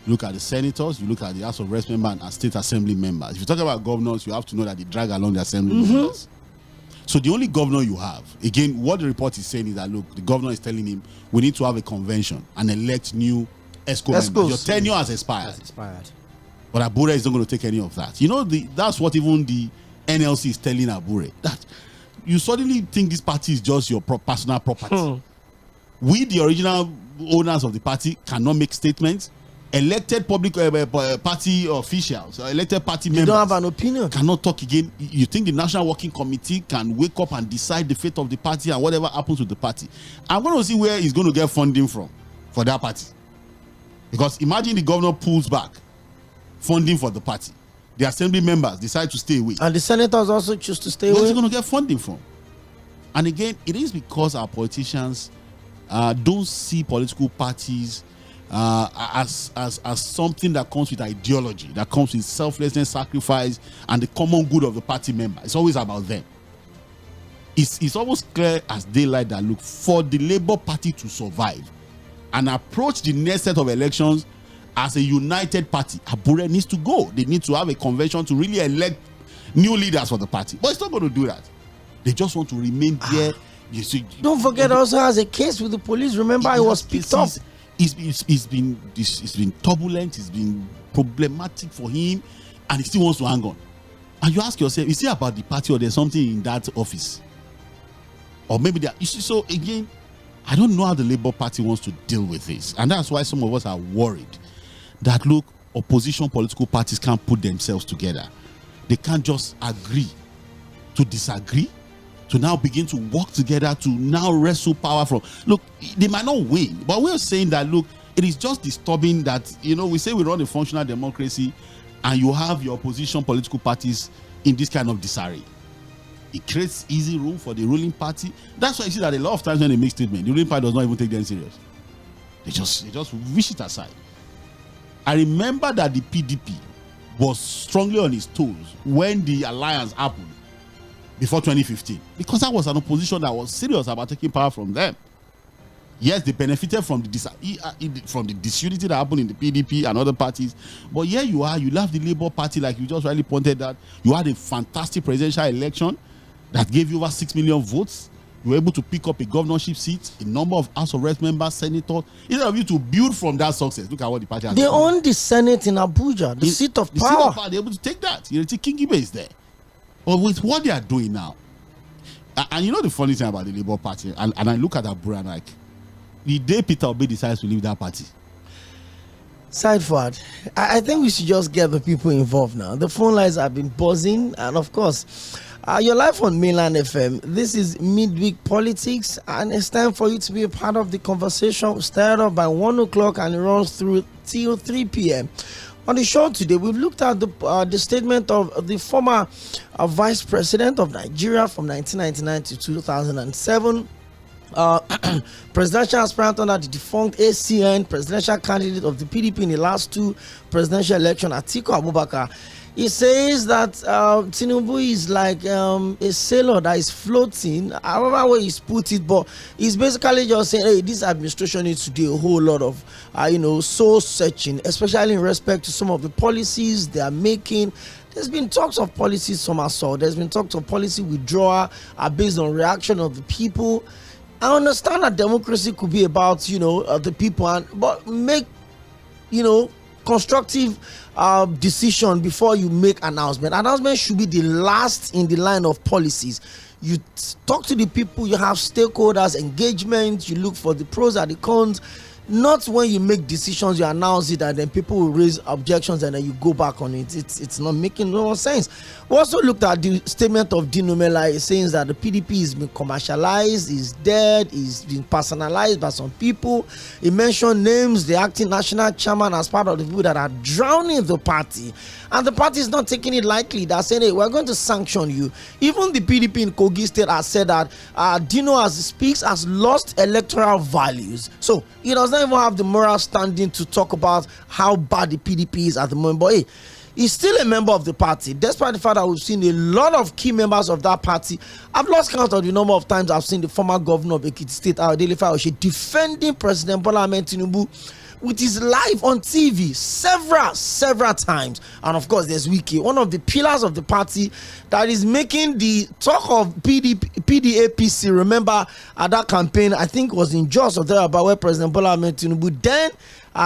you look at the senators, you look at the House of Reps members and state assembly members. If you talk about governors, you have to know that they drag along the assembly members. So the only governor you have, again, what the report is saying is that, look, the governor is telling him we need to have a convention and elect new ESCO members. Your tenure has expired. But Abureh is not going to take any of that. You know, that's what even the NLC is telling Abureh, that you suddenly think this party is just your personal property. We, the original owners of the party, cannot make statements. Elected public party officials, elected party members, don't have an opinion, cannot talk again. You think the National Working Committee can wake up and decide the fate of the party and whatever happens with the party? I'm going to see where he's going to get funding from for that party. Because imagine the governor pulls back funding for the party. The assembly members decide to stay away. And the senators also choose to stay away. Where's he going to get funding from? And again, it is because our politicians don't see political parties as something that comes with ideology, that comes with selflessness, sacrifice, and the common good of the party member. It's always about them. It's almost clear as daylight that, look, for the Labour Party to survive and approach the next set of elections as a united party, Abureh needs to go. They need to have a convention to really elect new leaders for the party. But it's not going to do that. They just want to remain there. You see, don't forget, also has a case with the police. Remember, it was picked up. It's been turbulent, it's been problematic for him, and he still wants to hang on. And you ask yourself, is it about the party or there's something in that office? Or maybe there. So again, I don't know how the Labour Party wants to deal with this. And that's why some of us are worried that, look, opposition political parties can't put themselves together. They can't just agree to disagree to now begin to work together to now wrestle power from. Look, they might not win, but we're saying that, look, it is just disturbing that, we say we run a functional democracy and you have your opposition political parties in this kind of disarray. It creates easy room for the ruling party. That's why you see that a lot of times when they make statements, the ruling party does not even take them serious. They just wish it aside. I remember that the PDP was strongly on its toes when the alliance happened before 2015, because that was an opposition that was serious about taking power from them. Yes, they benefited from the disunity that happened in the PDP and other parties. But here you are, you love the Labour Party, like you just rightly pointed out. You had a fantastic presidential election that gave you over 6 million votes. You were able to pick up a governorship seat, a number of House of Reps members, senators. Instead of you to build from that success, look at what the party has done. They own the Senate in Abuja, the seat of power. They're able to take that. You see, Kingibe is there. But with what they are doing now, and the funny thing about the Labour Party, and I look at that and like, the day Peter Obi decides to leave that party. Side forward, I think we should just get the people involved now. The phone lines have been buzzing, and of course, you're live on Mainland FM. This is Midweek Politics, and it's time for you to be a part of the conversation. We start off by 1 o'clock and it runs through till 3 p.m. On the show today, we've looked at the statement of the former vice president of Nigeria from 1999 to 2007. Presidential aspirant under the defunct ACN, presidential candidate of the PDP in the last two presidential elections, Atiku Abubakar. He says that Tinubu is like a sailor that is floating. I don't know how he's put it, but he's basically just saying, hey, this administration needs to do a whole lot of soul searching, especially in respect to some of the policies they are making. There's been talks of policy somersault. There's been talks of policy withdrawal based on reaction of the people. I understand that democracy could be about the people, but make constructive decision before you make announcement. Announcement should be the last in the line of policies. You talk to the people, you have stakeholders engagement, you look for the pros and the cons. Not when you make decisions, you announce it, and then people will raise objections, and then you go back on it. It's not making no sense. We also looked at the statement of Dino Melaye saying that the PDP is been commercialized, is dead, is been personalized by some people. He mentioned names, the acting national chairman, as part of the people that are drowning the party. And the party is not taking it lightly. They're saying, hey, we're going to sanction you. Even the PDP in Kogi State has said that Dino, as he speaks, has lost electoral values. So he does not even have the moral standing to talk about how bad the PDP is at the moment. But hey, he's still a member of the party, despite the fact that we've seen a lot of key members of that party. I've lost count of the number of times I've seen the former governor of Ekiti State, Ayodeele Fayose, defending President Bola Ahmed Tinubu with his live on TV several times. And of course, there's Wike, one of the pillars of the party that is making the talk of PDAPC. Remember at that campaign, I think it was in Jos or thereabout, where President Bola Ahmed Tinubu, then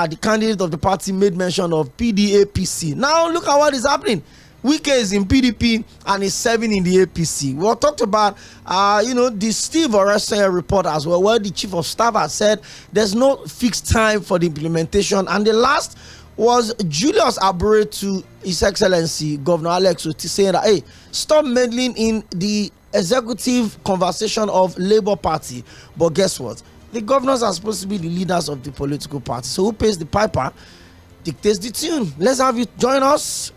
the candidate of the party, made mention of PDAPC. Now look at what is happening. Wike is in PDP and is serving in the APC. We talked about, the Steve Oresanya report as well, where the chief of staff has said there's no fixed time for the implementation. And the last was Julius Abure to His Excellency Governor Alex Otti, saying that, hey, stop meddling in the executive conversation of Labour Party. But guess what? The governors are supposed to be the leaders of the political party. So who pays the piper dictates the tune. Let's have you join us.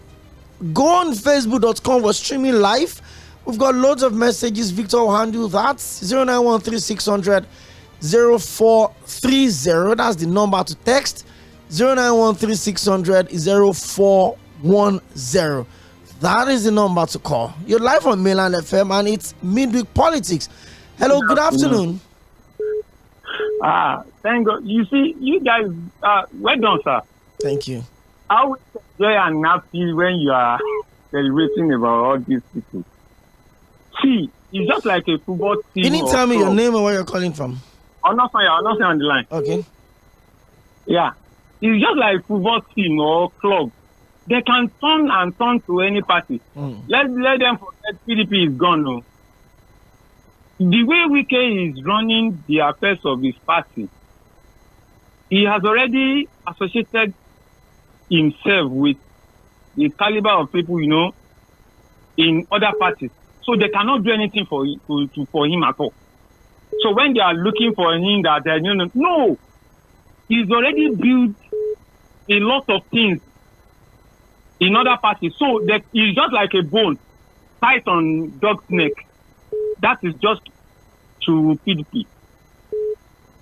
Go on facebook.com. We're streaming live. We've got loads of messages. Victor will handle that. 0913-600-0430. That's the number to text. 0913-600-0410. That is the number to call. You're live on Mainland FM and it's Midweek Politics. Hello, good afternoon. Thank God. You see, you guys, well done, sir. Thank you. I would enjoy and happy when you are celebrating about all these people. See, it's just like a football team. Can you tell me your name and where you're calling from? I'm not saying on the line. Okay. Yeah. It's just like a football team or club. They can turn to any party. Let them forget PDP is gone. No. The way Wike is running the affairs of his party, he has already associated himself with the caliber of people, in other parties. So they cannot do anything for him at all. So when they are looking for him, no, he's already built a lot of things in other parties. So that is just like a bone tied on dog's neck. That is just to PDP.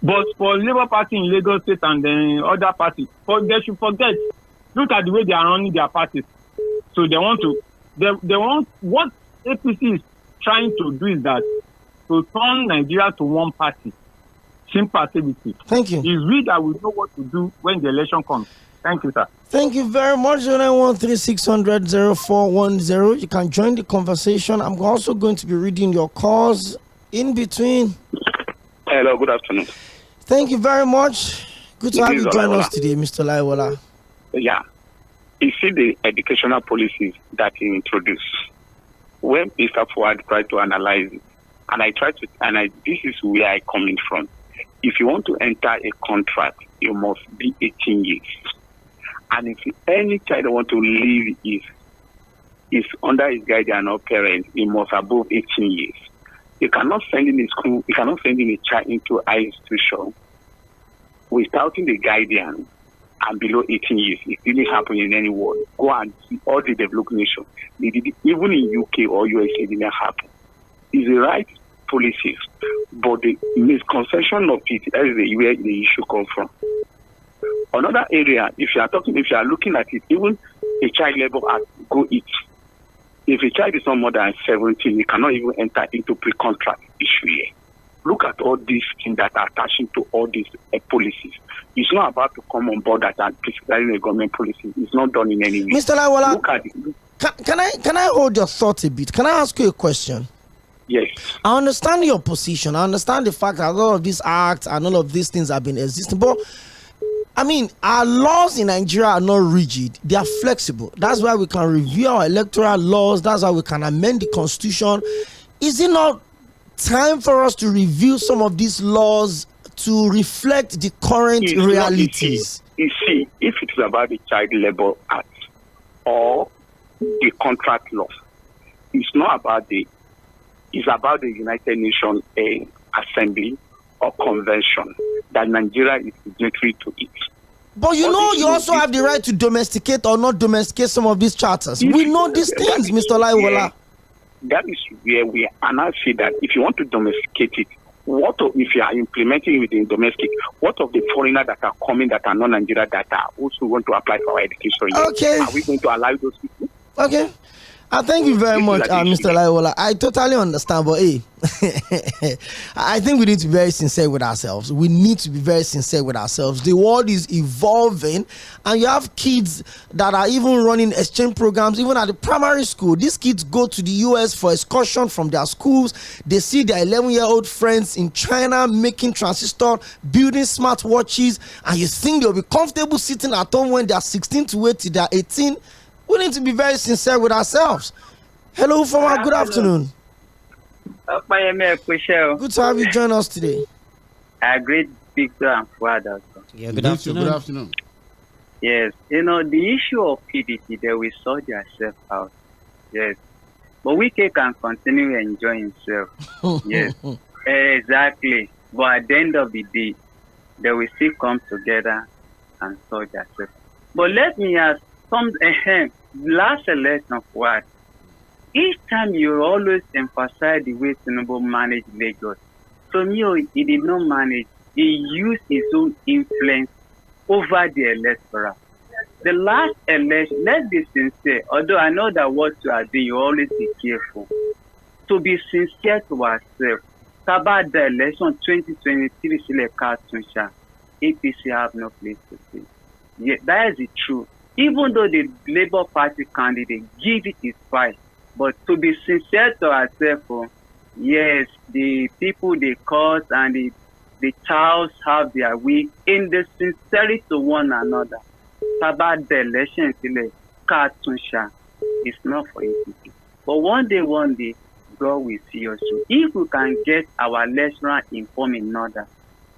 But for Labour Party in Lagos State and then other parties, they should forget. Look at the way they are running their parties. So they want what APC is trying to do is that to turn Nigeria to one party. Simple as ABC. Thank you. It's we that will know what to do when the election comes. Thank you, sir. Thank you very much. 0913-600-0410. You can join the conversation. I'm also going to be reading your calls in between. Hello, good afternoon. Thank you very much. Good to have you join us today, Mr. Laiwola. Yeah. You see the educational policies that he introduced. When Mr. Fuad tried to analyze it, this is where I coming from. If you want to enter a contract, you must be 18 years. And if any child want to leave is under his guardian or parent, he must above 18 years. You cannot send in a school, you cannot send in a child into an institution without the guardian and below 18 years. It didn't happen in any world. Go and see all the developed nations. Even in UK or USA, it didn't happen. It's the right policies, but the misconception of it is where the issue comes from. Another area, if you are looking at it, even a child labor act, go it. If a child is not more than 17, you cannot even enter into pre-contract issue here. Look at all these things that are attaching to all these policies. It's not about to come on board that are criticizing the government policy. It's not done in any way. Mr. Laiwola, can I hold your thought a bit? Can I ask you a question? Yes. I understand your position. I understand the fact that all of these acts and all of these things have been existing. But, I mean, our laws in Nigeria are not rigid. They are flexible. That's why we can review our electoral laws. That's why we can amend the constitution. Is it not time for us to review some of these laws to reflect the current realities? You see, if it is about the Child Labor Act or the contract law, it's not about it's about the United Nations Assembly or Convention that Nigeria is signatory to it. But you also have the right to domesticate or not domesticate some of these charters. We know these things, Mr. Laiwola. That is where we are now see that if you want to domesticate it, if you are implementing it within domestic, what of the foreigners that are coming that are non-Nigeria that are also want to apply for our education? Okay. Are we going to allow those people? Okay. Thank you very much, Mr. Laiwola. I totally understand, but hey, I think we need to be very sincere with ourselves. The world is evolving, and you have kids that are even running exchange programs, even at the primary school. These kids go to the US for excursion from their schools. They see their 11-year-old friends in China making transistor, building smartwatches, and you think they'll be comfortable sitting at home when they are 16 to wait till they are 18. We need to be very sincere with ourselves. Hello, Fama. Good afternoon. Good to have you join us today. Great Victor and Fuad. Yeah, good afternoon. Good afternoon. Yes, the issue of PDP, they will sort themselves out. Yes, but we can continue enjoying himself. Yes, exactly. But at the end of the day, they will still come together and sort themselves. But let me ask. Last election of what? Each time you always emphasize the way Tinubu managed Lagos. So he did not manage. He used his own influence over the electorate. The last election, let's be sincere. Although I know that what you are doing, you always be careful. To be sincere to ourselves. About the election 2023, APC have no place to say. Yeah, that is the truth. Even though the Labour Party candidate give it his fight, but to be sincere to ourselves, yes, the people they cause and the childs have their way in the sincerity to one another. About the election, it's not for APC. But one day, God will see us through. If we can get our electoral informed in order,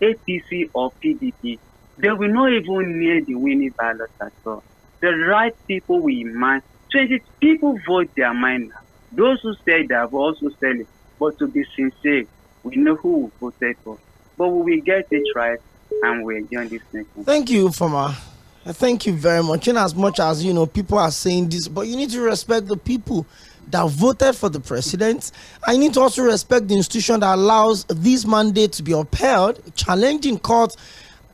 APC or PDP, they will not even near the winning ballot at all. The right people will mind. 20 people vote their mind now. Those who said that will also say it. But to be sincere, we know who we voted for. But we will get it right and we enjoy this nation. Thank you, Fama. Thank you very much. In as much as, people are saying this, but you need to respect the people that voted for the president. I need to also respect the institution that allows this mandate to be upheld, challenged in court.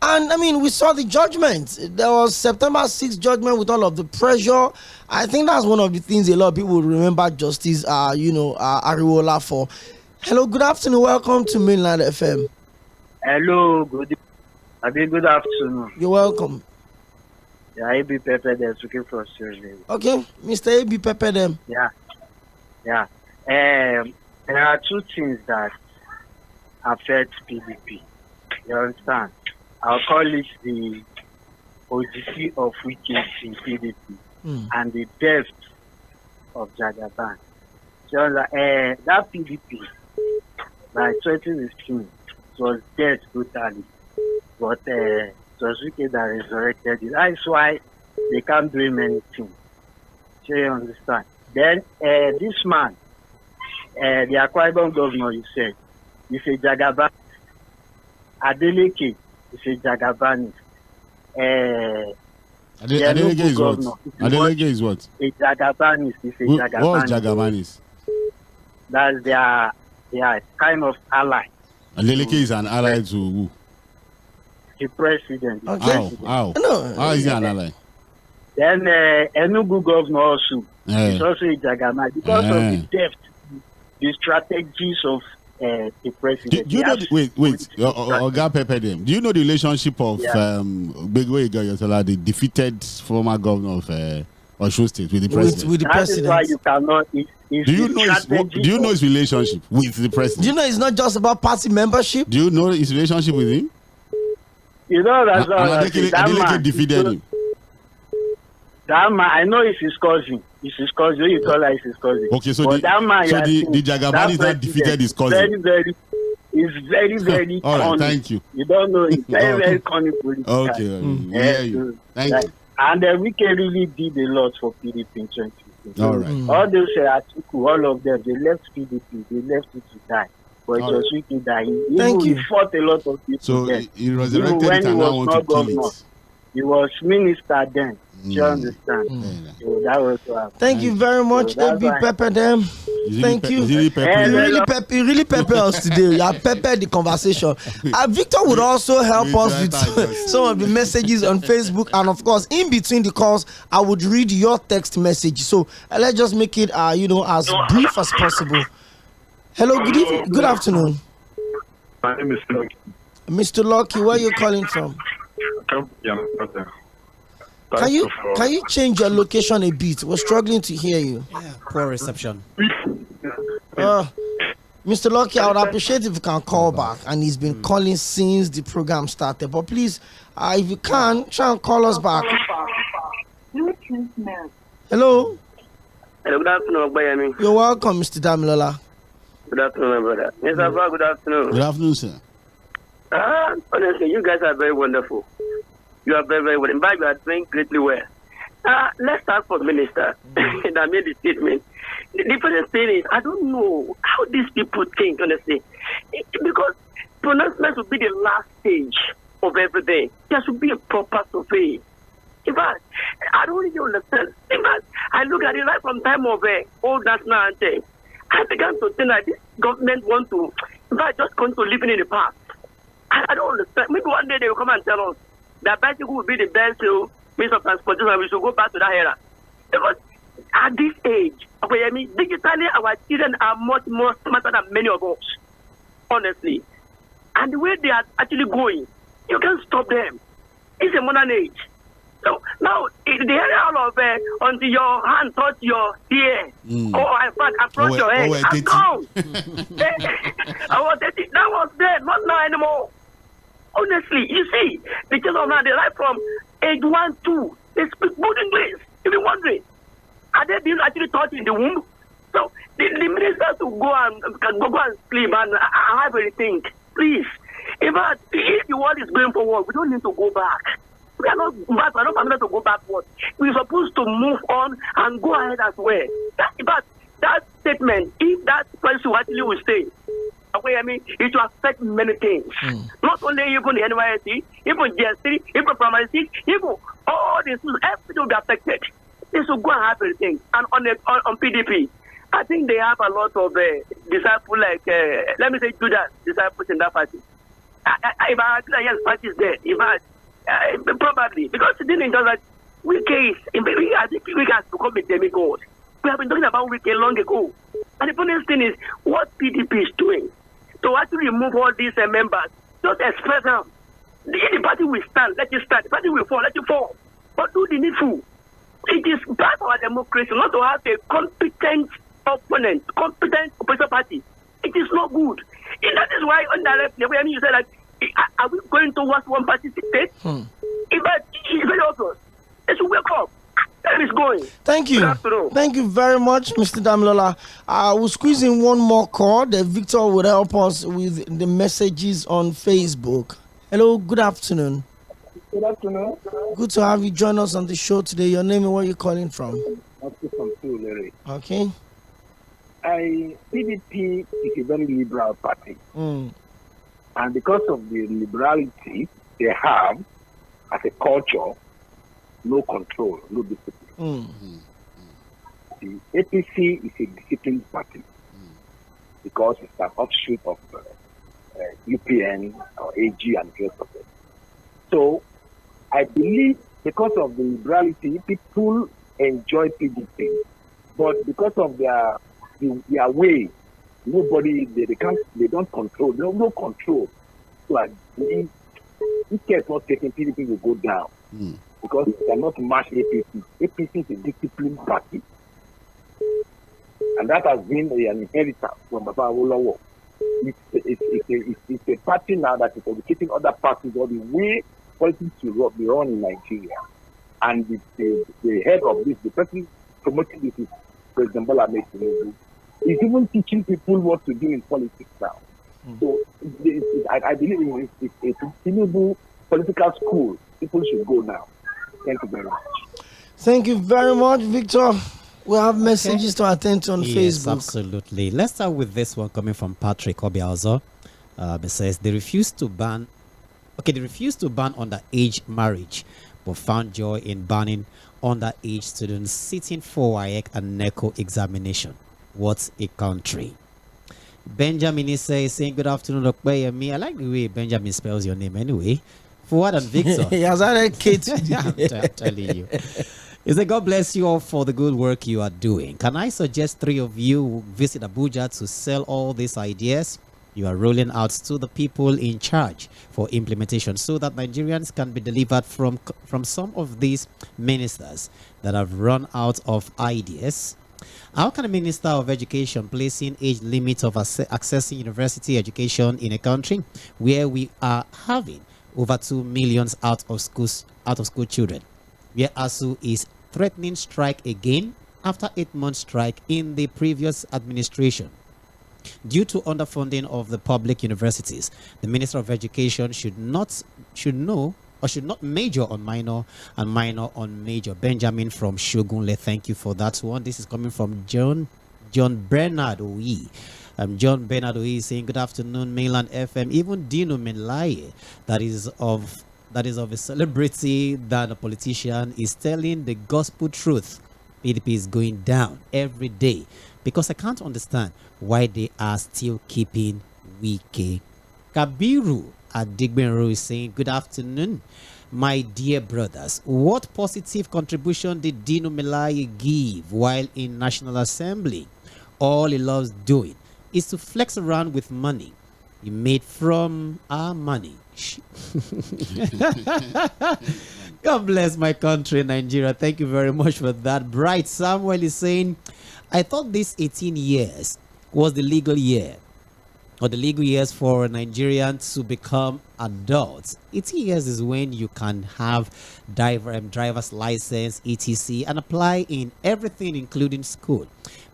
And I mean, we saw the judgment. There was September 6th judgment with all of the pressure. I think that's one of the things a lot of people will remember Justice, Ariwola for. Hello, good afternoon. Welcome to Mainland FM. Hello, good afternoon. You're welcome. Yeah, AB Pepe there speaking for Australia. Okay, Mr. AB Pepe them. Yeah. There are two things that affect PDP. You understand? I'll call it the odyssey of wickets in PDP and the death of Jagaban. So that PDP by 2016 was dead totally, but it was wicked that resurrected it. That's why they can't do many things. So you understand? Then this man, the Akwa Ibom governor, you said, he's a Jagaban. Adeleke is a Jagabanist. Adeleke is what? Adeleke is what? A Jagabanist. He's a Jagabanist. What is Jagabanist? That's their kind of ally. Adeleke is an ally to who? The president. Okay. How? No. How is he an ally? Then Enugu governor also is also a Jagabanist because of the depth, the strategies of the president. Do you know? Wait. Oga Pepe them. Do you know the relationship of Vɪᴄᴛᴏ, the defeated former governor of Osun State, with the president? With the president. That is why you cannot. Do you know his relationship with the president? Do you know it's not just about party membership? Do you know his relationship with him? You know that's Adeleke defeated him. That man, I know it's his cousin. It's his cousin. You call her his cousin. Okay, so the Jagaban is not defeated his cousin. It's very all right, cunning. thank you. You don't know. It's very cunning political. Okay, thank you. And then we can really did a lot for PDP in 2015. All right. All those Atiku, all of them, they left PDP. They left it to die. But it was wicked that he fought a lot of people. So there. he resurrected it and now want to kill it. He was minister then. You understand? So that was Thank you very much, AB Pepe them. Thank you. You really pepper us today. You have peppered the conversation. Victor would also help us with some of the messages on Facebook, and of course, in between the calls, I would read your text message. So let's just make it, as brief as possible. Hello, good evening, good afternoon. My name is Lucky. Mr. Lucky, where are you calling from? Can you change your location a bit? We're struggling to hear you. Yeah, poor reception. Mr. Lucky, I would appreciate if you can call back. And he's been calling since the program started. But please, if you can, try and call us back. Hello. Hello, good afternoon, Bayami. You're welcome, Mr. Damilola. Good afternoon, my brother. Mr. Abba, good afternoon. Good afternoon, sir. Honestly, you guys are very wonderful. You are very, very well. In fact, you are doing greatly well. Let's start for the minister that made the statement. The first thing is, I don't know how these people think, honestly. Because pronouncement should be the last stage of everything. There should be a proper survey. In fact, I don't really understand. In fact, I look at it right from time of old national anthem. I began to think that this government want to, in fact, just going to live in the past. I don't understand. Maybe one day they will come and tell us that bicycle will be the best means of transportation, and we should go back to that era. Because at this age, digitally our children are much more smarter than many of us, honestly. And the way they are actually going, you can't stop them. It's a modern age. So now, the area of until your hand touch your ear, or in fact, approach your head, I'm gone. I was 30. That was there, not now anymore. Honestly, you see, the children now, they like from age 1, 2, they speak good English. You'll be wondering, are they being actually taught in the womb? So the ministers to go and sleep and have everything. Please, if the world is going forward, we don't need to go back. We are not back. We are not permitted to go backward. We're supposed to move on and go ahead as well. That statement, if that person actually will stay, I mean, it will affect many things. Not only even the NYSC, even GS3, even primary 6, even all this, everything will be affected. This will go and have everything. And on PDP, I think they have a lot of disciples, like, let me say, Judas disciples in that party. If I agree that yes, party is dead, probably, because the thing is that Wike I think Wike has become a demigod. We have been talking about Wike long ago. And the funny thing is, what PDP is doing to actually remove all these members, just express them. The party will stand, let it stand. The party will fall, let it fall. But do the needful. It is part of our democracy not to have a competent opponent, competent opposition party. It is not good. And that is why, indirectly, I mean, you said that, are we going towards one party state? In fact, it's very obvious. They should wake up. That is going. Thank you. Thank you very much, Mr. Damilola. I will squeeze in one more call. Victor will help us with the messages on Facebook. Hello, good afternoon. Good afternoon. Good to have you join us on the show today. Your name and where you're calling from? Okay. PDP is a very liberal party. And because of the liberality they have as a culture, no control, no discipline. The APC is a disciplined party because it's an offshoot of UPN or AG and the rest of it. So I believe because of the liberality, people enjoy PDP, but because of their way, nobody they don't control. There's no control. So I believe if care is not taken, PDP will go down because they cannot match APC. APC is a disciplined party, and that has been an inheritance from Baba Awolowo. It's a party now that is educating other parties on the way politics will be run in Nigeria. And the head of this, the person promoting this is President Bola Ahmed Tinubu. He's even teaching people what to do in politics now. So I believe it's a Tinubu political school. People should go now. Thank you very much. Thank you very much, Victor. We have messages to attend to on Facebook. Absolutely. Let's start with this one coming from Patrick Obialzo. It says they refuse to ban underage marriage, but found joy in banning underage students sitting for WAEC and NECO examination. What a country. Benjamin is saying, good afternoon, Okoye. I like the way Benjamin spells your name anyway. Forward and Victor. He has added Kate. I'm telling you. He said, God bless you all for the good work you are doing. Can I suggest 3 of you visit Abuja to sell all these ideas you are rolling out to the people in charge for implementation so that Nigerians can be delivered from some of these ministers that have run out of ideas? How can a minister of education placing age limits of accessing university education in a country where we are having over 2 million out of school children, where ASU is threatening strike again after 8-month strike in the previous administration? Due to underfunding of the public universities, the Minister of Education should not major on minor and minor on major. Benjamin from Shogunle, thank you for that one. This is coming from John Bernard Oyi. John Bernard Oyi is saying, good afternoon, Mainland FM. Even Dino Menlaye, that is of a celebrity than a politician, is telling the gospel truth. PDP is going down every day, because I can't understand why they are still keeping Wike. Kabiru Adigbenro is saying, good afternoon, my dear brothers. What positive contribution did Dino Melaye give while in National Assembly? All he loves doing is to flex around with money he made from our money. God bless my country, Nigeria. Thank you very much for that. Bright Samuel is saying, I thought this 18 years was the legal year, or the legal years for Nigerians to become adults. 18 years is when you can have driver's license, etc., and apply in everything, including school.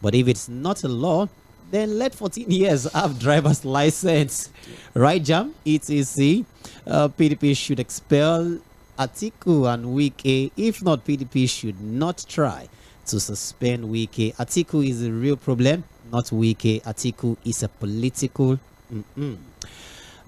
But if it's not a law, then let 14 years have driver's license. Right, Jam? etc. PDP should expel Atiku and Wike. If not, PDP should not try to suspend Wike. Atiku is a real problem. not Wike. Atiku is a political.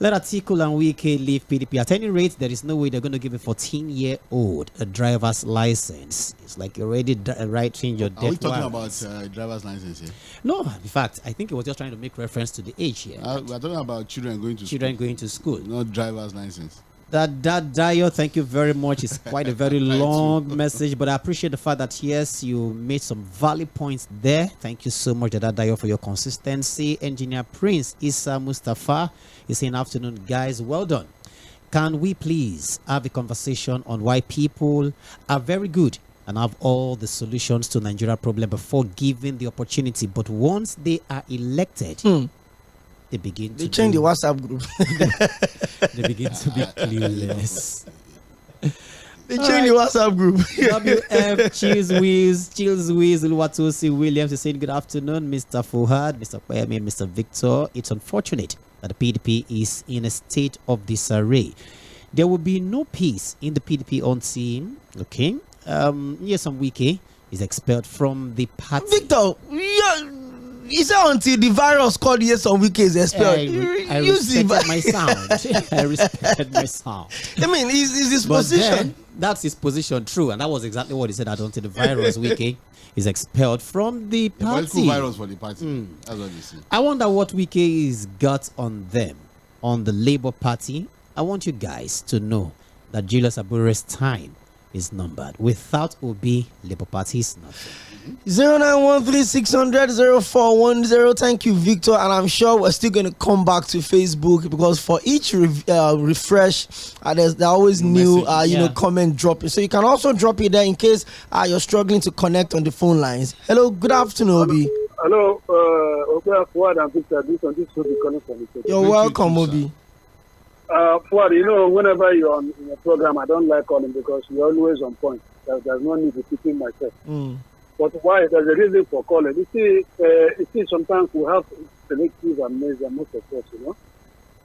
Let Atiku and Wike leave PDP. At any rate, there is no way they're going to give a 14-year-old a driver's license. It's like you're already writing your death. Are we talking about driver's license here? No, in fact, I think it was just trying to make reference to the age here. We're talking about children going to school. Not driver's license. That Dayo, thank you very much. It's quite a very long message, but I appreciate the fact that yes, you made some valid points there. Thank you so much, Dayo, for your consistency. Engineer Prince Issa Mustafa is saying, afternoon, guys. Well done. Can we please have a conversation on why people are very good and have all the solutions to Nigeria problem before given the opportunity, but once they are elected, they begin to change the WhatsApp group. They begin to be clueless. They change the WhatsApp group. WF Chills Uluwatosi Williams is saying good afternoon, Mr. Fuhad, Mr. Kwame, Mr. Victor. It's unfortunate that the PDP is in a state of disarray. There will be no peace in the PDP until Nyesom Wike is expelled from the party. Victor, he said until the virus called Nyesom Wike is expelled. I respected my sound. I respected my sound. I mean, is his position. That's his position, true, and that was exactly what he said. That until the virus Wike is expelled from the party. Political virus for the party. That's what they say. I wonder what Wike is got on them, on the Labour Party. I want you guys to know that Julius Abure's time is numbered. Without Obi, Labour Party is nothing. 0913-600-0410. Thank you, Victor. And I'm sure we're still going to come back to Facebook because for each refresh, there's always new comment dropping. So you can also drop it there in case you're struggling to connect on the phone lines. Hello, good afternoon, Obi. Hello, Fuad and Victor. This will be connected. You're welcome, Obi. Fuad, whenever you're on in a program, I don't like calling because you're always on point. There's no need to keep myself. But why? There's a reason for calling. You see, sometimes we have selective amnesia, most of us,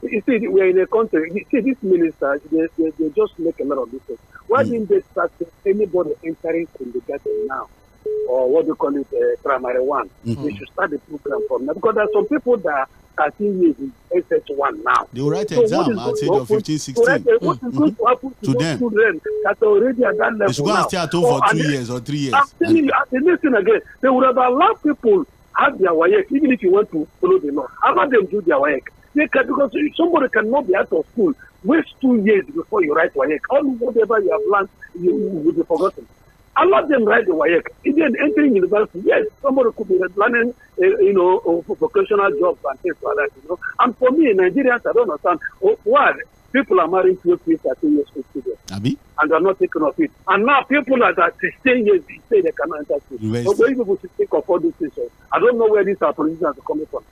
You see, we're in a country. You see, these ministers, they just make a lot of mistakes. Why didn't they start anybody entering kindergarten now? Or what do you call it, primary one? They should start the program from now. Because there are some people that are 13 years in SS1 now. They will write an exam at age of 15, 16. What is going to happen to those children that are already at that level? They should go and stay at home for 2 years or 3 years. I'm telling you, listen again. They would have allowed people have their WAEC, even if you want to follow the law. Allow them do their WAEC. Because somebody cannot be out of school, waste 2 years before you write WAEC. All whatever you have learned, you will be forgotten. Allow them write the WAEC. Even entering university, yes, somebody could be learning, vocational jobs and things like that, And for me, Nigerians, I don't understand why people are marrying 12 years, 13 years old children. And they're not taking of it. And now people that are 16 years, they say they cannot enter school. So when people should think of all these things, I don't know where these are politicians are coming from.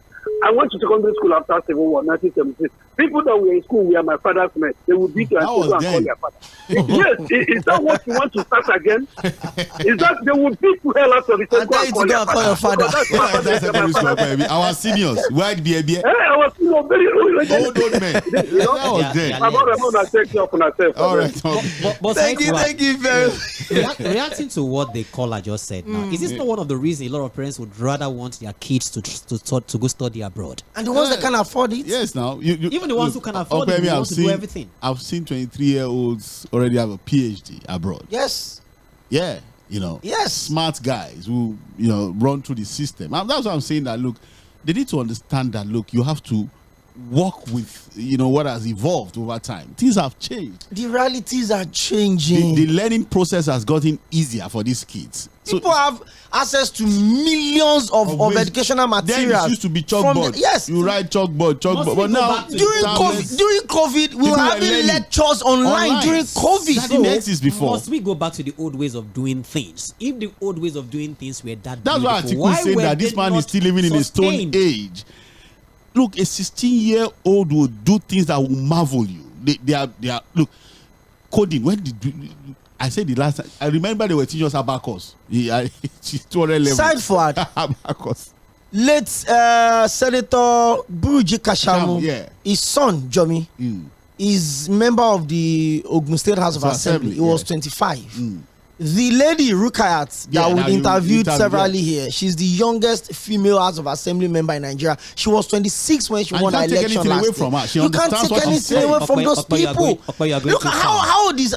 I went to secondary school after Civil War, 1976. People that were in school were my father's men. They would beat you and call their father. Yes, is that what you want to start again? Is that they would beat you hell out of it and call your father? Our seniors, white baby. Our seniors, very old men. That was dead. I'm not going to take you up on myself. All right. But thank you very much. Reacting to what the caller just said now, is this not one of the reasons a lot of parents would rather want their kids to go study abroad? And the ones that can afford it? Yes, now. Even the ones who can afford it, want to do everything. I've seen 23-year-olds already have a PhD abroad. Yes. Yeah, Yes. smart guys who, run through the system. And that's why I'm saying that, look, they need to understand that, look, you have to work with, what has evolved over time. Things have changed. The realities are changing. The learning process has gotten easier for these kids. People have access to millions of educational materials. Then it used to be chalkboard. Yes. You write chalkboard. But now, during COVID, we were having lectures online during COVID. That didn't exist before. Must we go back to the old ways of doing things? If the old ways of doing things were that that's why Atiku is saying that this man is still living in a stone age. Look, a 16-year-old will do things that will marvel you. They are look, coding. When did I said the last time? I remember they were teaching us abacus. She's 200 level. Side forward. Abacus. Late Senator Buruji Kashamu, his son, Jomi, is member of the Ogun State House of Assembly. He was 25. The lady Rukayat that we interviewed severally here, she's the youngest female House of Assembly member in Nigeria. She was 26 when she won the election last year. You can't take anything away from those people. Look at how old is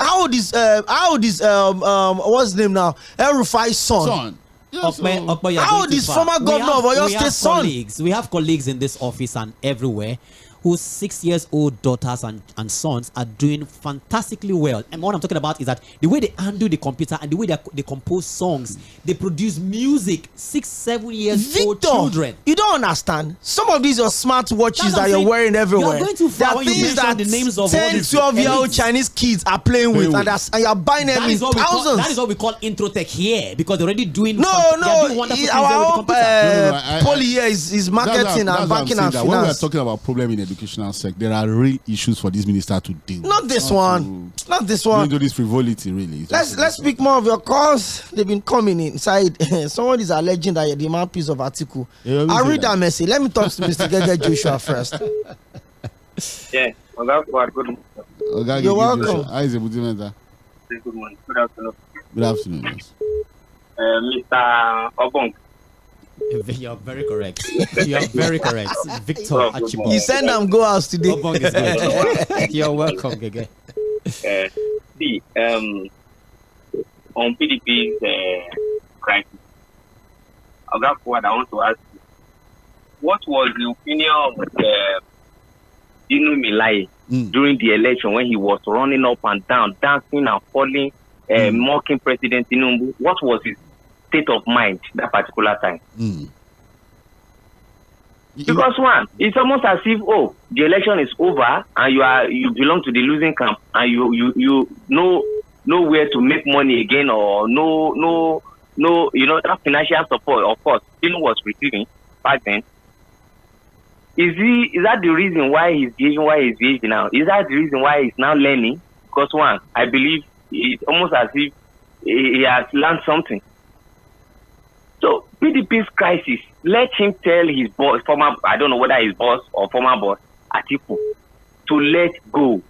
what's his name now? El-Rufai's son. How old is former governor of Oyo State son? We have colleagues in this office and everywhere whose 6-year-old daughters and sons are doing fantastically well. And what I'm talking about is that the way they handle the computer and the way they compose songs, they produce music, 6-7 years old children. You don't understand. Some of these are smart watches that you're wearing everywhere. You're going too far when you mention the names of 10, 12-year-old Chinese kids are playing with, and you're buying them in thousands. That is what we call intro tech here, because they're already doing. Our own Poly here is marketing and banking and finance. When we're talking about problem in educational sector, there are real issues for this minister to deal with. Not this one. Into this frivolity, really. Let's speak more of your calls. They've been coming inside. Someone is alleging that you're the mouthpiece of article. I'll read that message. Let me talk to Mr. Tğᴇ Joshua first. Yeah, you're welcome. How is it? Good morning. Good afternoon. Good afternoon. Yes. Mr. Obong. You are very correct. You are very correct. Victor Achibo. You send them go house today. Obong is good. You're welcome, Gege. See, on PDP's crisis, I want to ask you, what was the opinion of Mɪᴅ-ᴜᴇᴇ during the election when he was running up and down, dancing and falling, mocking President Tinubu? What was his state of mind that particular time? Because one, it's almost as if the election is over and you belong to the losing camp and you know where to make money again, or no that financial support, of course, Tinubu was receiving back then. Is that the reason why he's behaving now? Is that the reason why he's now learning? Because one, I believe it's almost as if he has learned something. So PDP's crisis, let him tell his boss, I don't know whether his boss or former boss, Atiku, to let go.